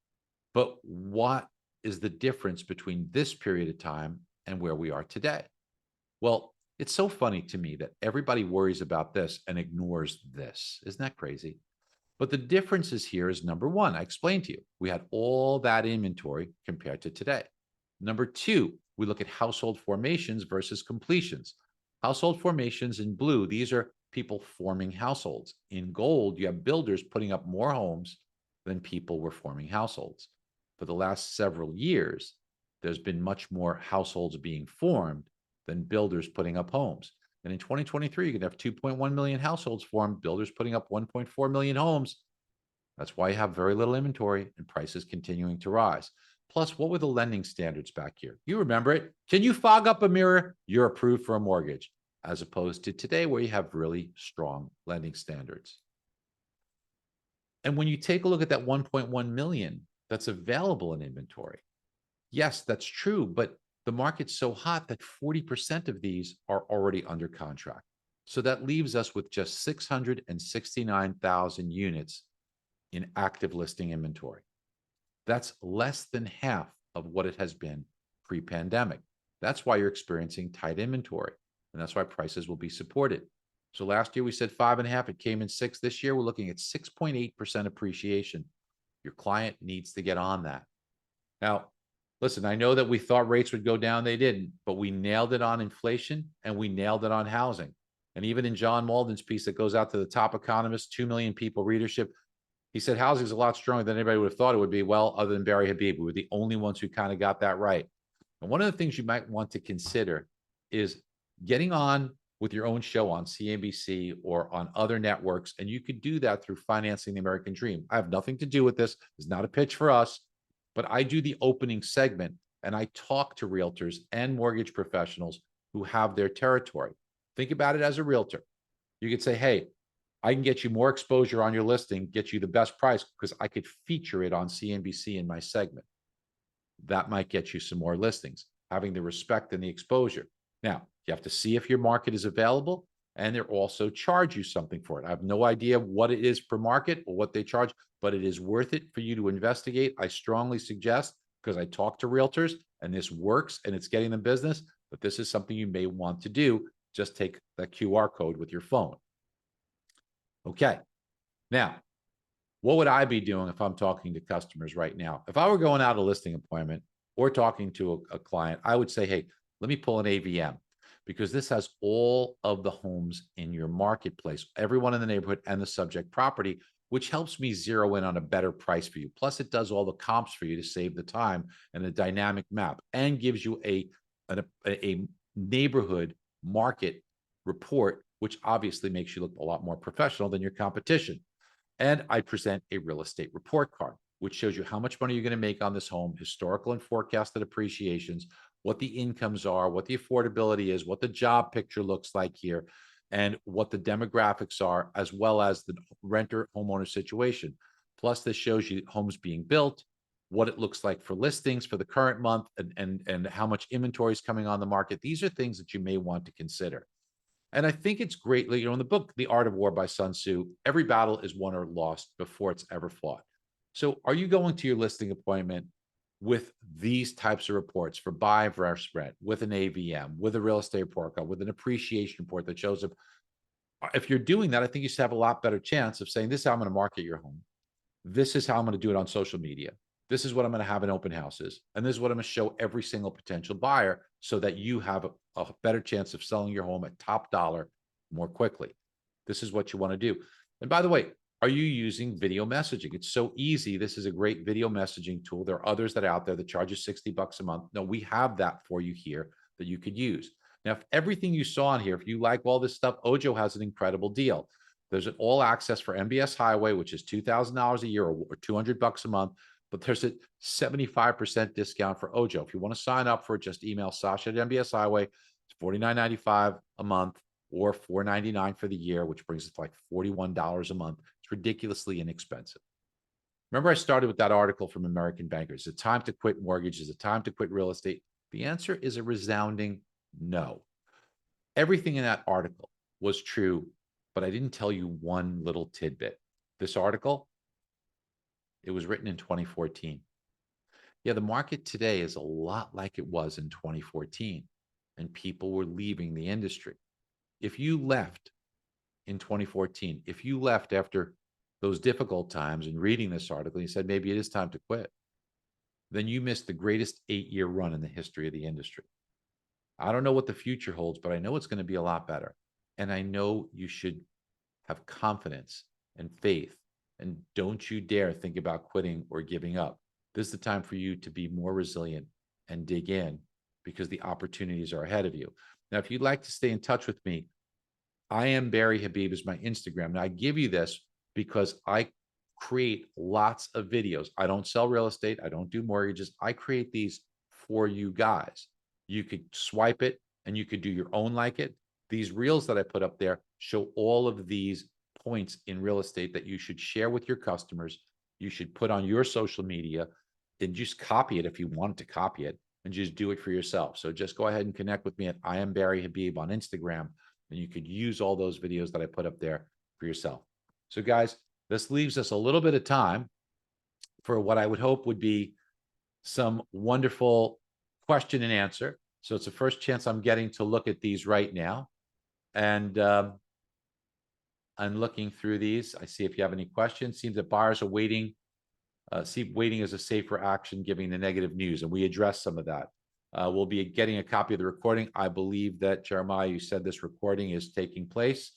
C: But what is the difference between this period of time and where we are today? Well, it's so funny to me that everybody worries about this and ignores this. Isn't that crazy? But the differences here is number one, I explained to you, we had all that inventory compared to today. Number two, we look at household formations versus completions. Household formations in blue, these are people forming households. In gold, you have builders putting up more homes than people were forming households. For the last several years, there's been much more households being formed than builders putting up homes. And in 2023, you could have 2.1 million households formed, builders putting up 1.4 million homes. That's why you have very little inventory and prices continuing to rise. Plus, what were the lending standards back here? You remember it. Can you fog up a mirror? You're approved for a mortgage, as opposed to today where you have really strong lending standards. And when you take a look at that 1.1 million that's available in inventory, yes, that's true, but the market's so hot that 40% of these are already under contract. So that leaves us with just 669,000 units in active listing inventory. That's less than half of what it has been pre-pandemic. That's why you're experiencing tight inventory, and that's why prices will be supported. So last year we said 5.5, it came in 6. This year we're looking at 6.8% appreciation. Your client needs to get on that. Now, listen, I know that we thought rates would go down. They didn't, but we nailed it on inflation and we nailed it on housing. And even in John Malden's piece that goes out to the top economists, 2 million people readership, he said housing is a lot stronger than anybody would have thought it would be. Well, other than Barry Habib, we were the only ones who kind of got that right. And one of the things you might want to consider is getting on with your own show on CNBC or on other networks. And you could do that through Financing the American Dream. I have nothing to do with this. It's not a pitch for us, but I do the opening segment and I talk to realtors and mortgage professionals who have their territory. Think about it as a realtor. You could say, hey, I can get you more exposure on your listing, get you the best price because I could feature it on CNBC in my segment. That might get you some more listings, having the respect and the exposure. Now, you have to see if your market is available, and they also charge you something for it. I have no idea what it is per market or what they charge, but it is worth it for you to investigate. I strongly suggest, because I talk to realtors and this works and it's getting them business, but this is something you may want to do. Just take that QR code with your phone. Okay. Now, what would I be doing if I'm talking to customers right now? If I were going out a listing appointment or talking to a client, I would say, hey, let me pull an AVM because this has all of the homes in your marketplace, everyone in the neighborhood and the subject property, which helps me zero in on a better price for you. Plus, it does all the comps for you to save the time and the dynamic map and gives you a neighborhood market report, which obviously makes you look a lot more professional than your competition. And I present a real estate report card, which shows you how much money you're going to make on this home, historical and forecasted appreciations, what the incomes are, what the affordability is, what the job picture looks like here, and what the demographics are, as well as the renter homeowner situation. Plus, this shows you homes being built, what it looks like for listings for the current month, and how much inventory is coming on the market. These are things that you may want to consider. And I think it's great, you know, in the book, The Art of War by Sun Tzu, every battle is won or lost before it's ever fought. So are you going to your listing appointment with these types of reports for buy versus rent, with an AVM, with a real estate report card, with an appreciation report that shows up if you're doing that, I think you should have a lot better chance of saying, this is how I'm going to market your home. This is how I'm going to do it on social media. This is what I'm going to have in open houses. And this is what I'm going to show every single potential buyer so that you have a better chance of selling your home at top dollar more quickly. This is what you want to do. And by the way, are you using video messaging? It's so easy. This is a great video messaging tool. There are others that are out there that charge you $60 a month. No, we have that for you here that you could use. Now, if everything you saw on here, if you like all this stuff, Ojo has an incredible deal. There's an all access for MBS Highway, which is $2,000 a year or $200 a month. But there's a 75% discount for Ojo. If you want to sign up for it, just email Sasha at MBS Highway. It's $49.95 a month or $4.99 for the year, which brings it to like $41 a month. It's ridiculously inexpensive. Remember, I started with that article from American Bankers. Is it time to quit mortgage? Is it time to quit real estate? The answer is a resounding no. Everything in that article was true, but I didn't tell you one little tidbit. This article, it was written in 2014. Yeah, the market today is a lot like it was in 2014, and people were leaving the industry. If you left in 2014, if you left after those difficult times and reading this article, and you said maybe it is time to quit, then you missed the greatest 8-year run in the history of the industry. I don't know what the future holds, but I know it's going to be a lot better. And I know you should have confidence and faith. And don't you dare think about quitting or giving up. This is the time for you to be more resilient and dig in because the opportunities are ahead of you. Now, if you'd like to stay in touch with me, I am Barry Habib is my Instagram. Now, I give you this because I create lots of videos. I don't sell real estate. I don't do mortgages. I create these for you guys. You could swipe it and you could do your own like it. These reels that I put up there show all of these points in real estate that you should share with your customers. You should put on your social media and just copy it if you want to copy it and just do it for yourself. So just go ahead and connect with me at I am Barry Habib on Instagram, and you could use all those videos that I put up there for yourself. So guys, this leaves us a little bit of time for what I would hope would be some wonderful question and answer. So it's the first chance I'm getting to look at these right now. And I'm looking through these. I see if you have any questions. Seems that buyers are waiting. See waiting as a safer action, giving the negative news. And we address some of that. We'll be getting a copy of the recording. I believe that, Jeremiah, you said this recording is taking place.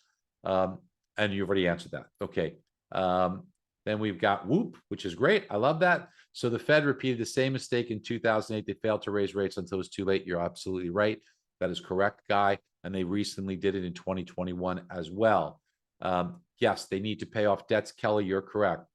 C: And you've already answered that. Okay. Then we've got Whoop, which is great. I love that. So the Fed repeated the same mistake in 2008. They failed to raise rates until it was too late. You're absolutely right. That is correct, Guy. And they recently did it in 2021 as well. Yes, they need to pay off debts. Kelly, you're correct.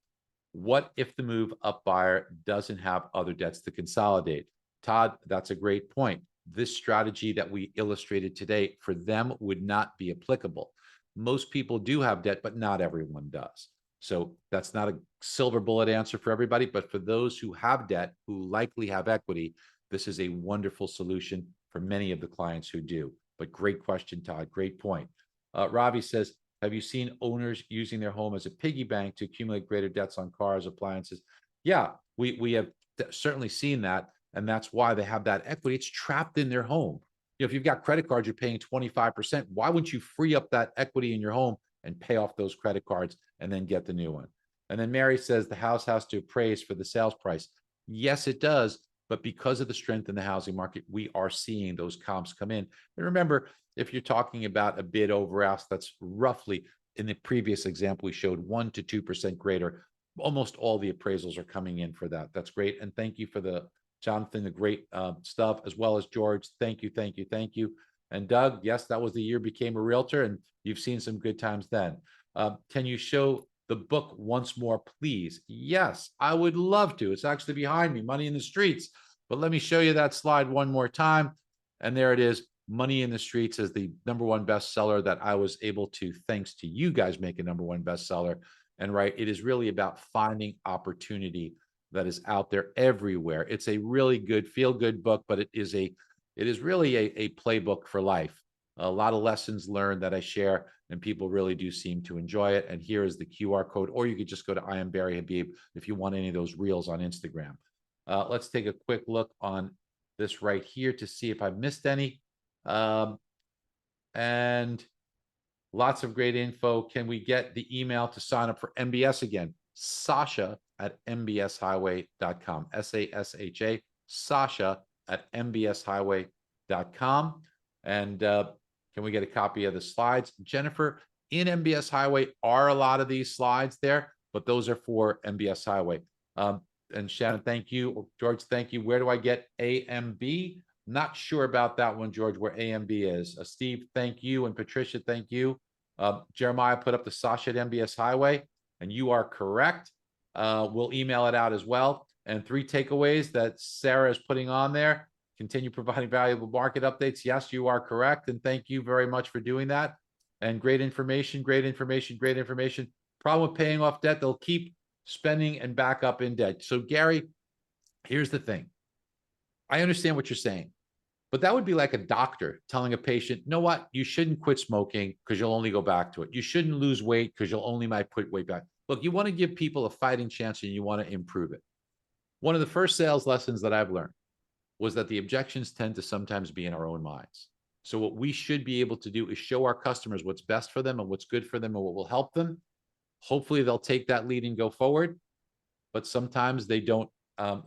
C: What if the move up buyer doesn't have other debts to consolidate? Todd, that's a great point. This strategy that we illustrated today for them would not be applicable. Most people do have debt, but not everyone does. So that's not a silver bullet answer for everybody, but for those who have debt, who likely have equity, this is a wonderful solution for many of the clients who do. But great question, Todd. Great point. Ravi says, have you seen owners using their home as a piggy bank to accumulate greater debts on cars, appliances? Yeah, we have certainly seen that. And that's why they have that equity. It's trapped in their home. You know, if you've got credit cards, you're paying 25%. Why wouldn't you free up that equity in your home and pay off those credit cards and then get the new one? And then Mary says the house has to appraise for the sales price. Yes, it does. But because of the strength in the housing market, we are seeing those comps come in. And remember, if you're talking about a bid over ask, that's roughly, in the previous example, we showed 1% to 2% greater. Almost all the appraisals are coming in for that. That's great. And thank you for the, Jonathan, the great stuff, as well as George. Thank you, thank you, thank you. And Doug, yes, that was the year became a realtor, and you've seen some good times then. Can you show the book once more, please? Yes, I would love to. It's actually behind me, Money in the Streets. But let me show you that slide one more time. And there it is. Money in the Streets is the #1 bestseller that I was able to, thanks to you guys, make a #1 bestseller. And right, it is really about finding opportunity that is out there everywhere. It's a really good feel-good book, but it is really a playbook for life. A lot of lessons learned that I share, and people really do seem to enjoy it. And here is the QR code, or you could just go to I am Barry Habib if you want any of those reels on Instagram. Let's take a quick look on this right here to see if I missed any. And Lots of great info. Can we get the email to sign up for MBS again? Sasha@mbshighway.com. SASHA, Sasha@mbshighway.com. And can we get a copy of the slides? Jennifer, in MBS Highway are a lot of these slides there, but those are for MBS Highway. And Shannon, thank you. George, thank you. Where do I get AMB? Not sure about that one, George, where AMB is. Steve, thank you. And Patricia, thank you. Jeremiah put up the Sasha at MBS Highway, and you are correct. We'll email it out as well. And 3 takeaways that Sarah is putting on there. Continue providing valuable market updates. Yes, you are correct. And thank you very much for doing that. And great information, great information, great information. Problem with paying off debt, they'll keep spending and back up in debt. So Gary, here's the thing. I understand what you're saying, but that would be like a doctor telling a patient, you know what, you shouldn't quit smoking because you'll only go back to it. You shouldn't lose weight because you'll only might put weight back. Look, you want to give people a fighting chance and you want to improve it. One of the first sales lessons that I've learned was that the objections tend to sometimes be in our own minds. So what we should be able to do is show our customers what's best for them and what's good for them and what will help them. Hopefully they'll take that lead and go forward, but sometimes they don't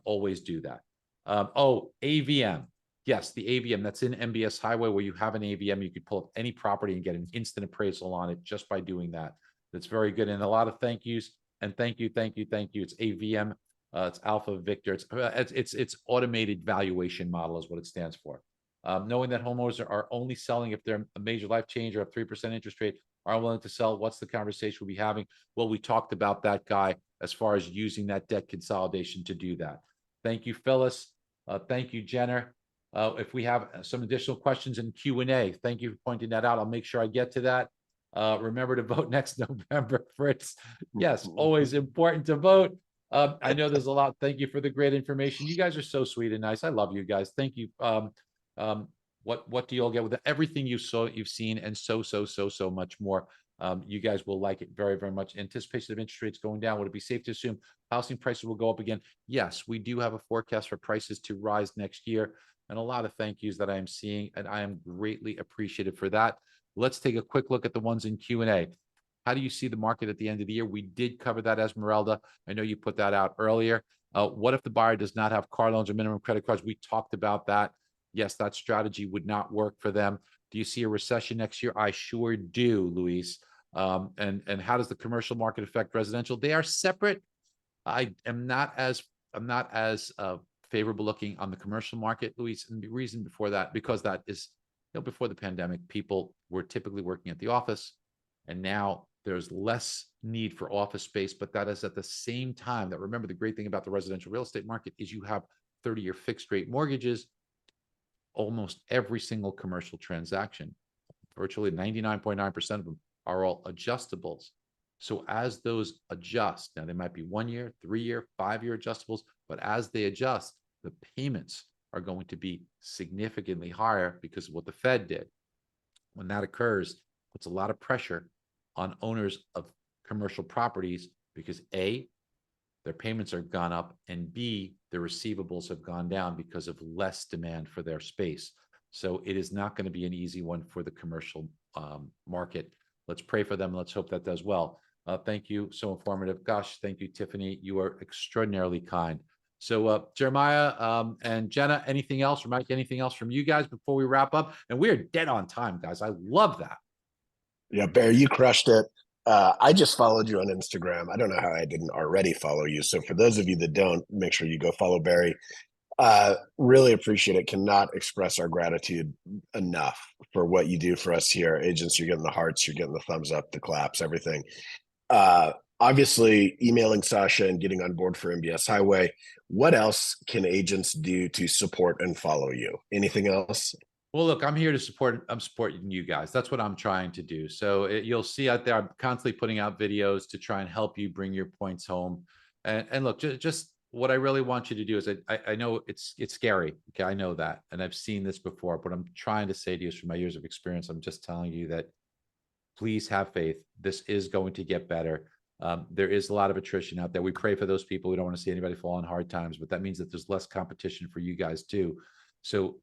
C: always do that. AVM. Yes, the AVM, that's in MBS Highway where you have an AVM. You could pull up any property and get an instant appraisal on it just by doing that. That's very good. And a lot of thank yous. And thank you, thank you, thank you. It's AVM. It's Alpha Victor. It's automated valuation model is what it stands for. Knowing that homeowners are only selling if they're a major life change or a 3% interest rate, are willing to sell. What's the conversation we'll be having? Well, we talked about that guy as far as using that debt consolidation to do that. Thank you, Phyllis. Thank you, Jenner. If we have some additional questions in Q&A, thank you for pointing that out. I'll make sure I get to that. Remember to vote next November, Fritz. Yes, always important to vote. I know there's a lot. Thank you for the great information. You guys are so sweet and nice. I love you guys. Thank you. What do you all get with it? Everything you've seen and so much more. You guys will like it very, very much. Anticipation of interest rates going down. Would it be safe to assume housing prices will go up again? Yes, we do have a forecast for prices to rise next year, and a lot of thank yous that I am seeing, and I am greatly appreciative for that. Let's take a quick look at the ones in Q&A. How do you see the market at the end of the year? We did cover that, Esmeralda. I know you put that out earlier. What if the buyer does not have car loans or minimum credit cards? We talked about that. Yes, that strategy would not work for them. Do you see a recession next year? I sure do, Luis. And how does the commercial market affect residential? They are separate. I am not as favorable looking on the commercial market, Luis. And the reason before that, because that is, before the pandemic, people were typically working at the office, and now there's less need for office space. But that is at the same time that, remember, the great thing about the residential real estate market is you have 30-year fixed rate mortgages. Almost every single commercial transaction, virtually 99.9% of them, are all adjustables. So as those adjust, now they might be 1 year, 3 year, 5 year adjustables, but as they adjust, the payments are going to be significantly higher because of what the Fed did. When that occurs, it puts a lot of pressure on owners of commercial properties because A, their payments are gone up, and B, their receivables have gone down because of less demand for their space. So it is not going to be an easy one for the commercial market. Let's pray for them. Let's hope that does well. Thank you. So informative. Gosh, thank you, Tiffany. You are extraordinarily kind. So Jeremiah and Jenna, anything else, or Mike, anything else from you guys before we wrap up? And we are dead on time, guys. I love that.
A: Yeah, Barry, you crushed it. I just followed you on Instagram. I don't know how I didn't already follow you. So for those of you that don't, make sure you go follow Barry. Really appreciate it. Cannot express our gratitude enough for what you do for us here. Agents, you're getting the hearts, you're getting the thumbs up, the claps, everything. Obviously, emailing Sasha and getting on board for MBS Highway. What else can agents do to support and follow you? Anything else?
C: Well, look, I'm here to support. I'm supporting you guys. That's what I'm trying to do. So you'll see out there, I'm constantly putting out videos to try and help you bring your points home. And look, just what I really want you to do is, I know it's scary. Okay, I know that, and I've seen this before. But I'm trying to say to you, from my years of experience, I'm just telling you that please have faith. This is going to get better. There is a lot of attrition out there. We pray for those people. We don't want to see anybody fall on hard times, but that means that there's less competition for you guys too. So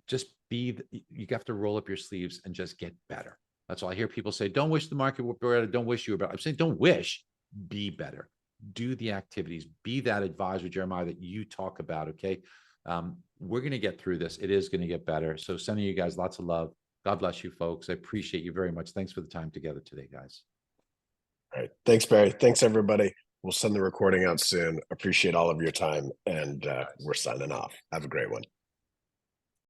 C: just you have to roll up your sleeves and just get better. That's all I hear people say. Don't wish the market were better. Don't wish you were better. I'm saying don't wish, be better. Do the activities. Be that advisor, Jeremiah, that you talk about, okay? We're going to get through this. It is going to get better. So sending you guys lots of love. God bless you, folks. I appreciate you very much. Thanks for the time together today, guys.
A: All right. Thanks, Barry. Thanks, everybody. We'll send the recording out soon. Appreciate all of your time, and we're signing off. Have a great one.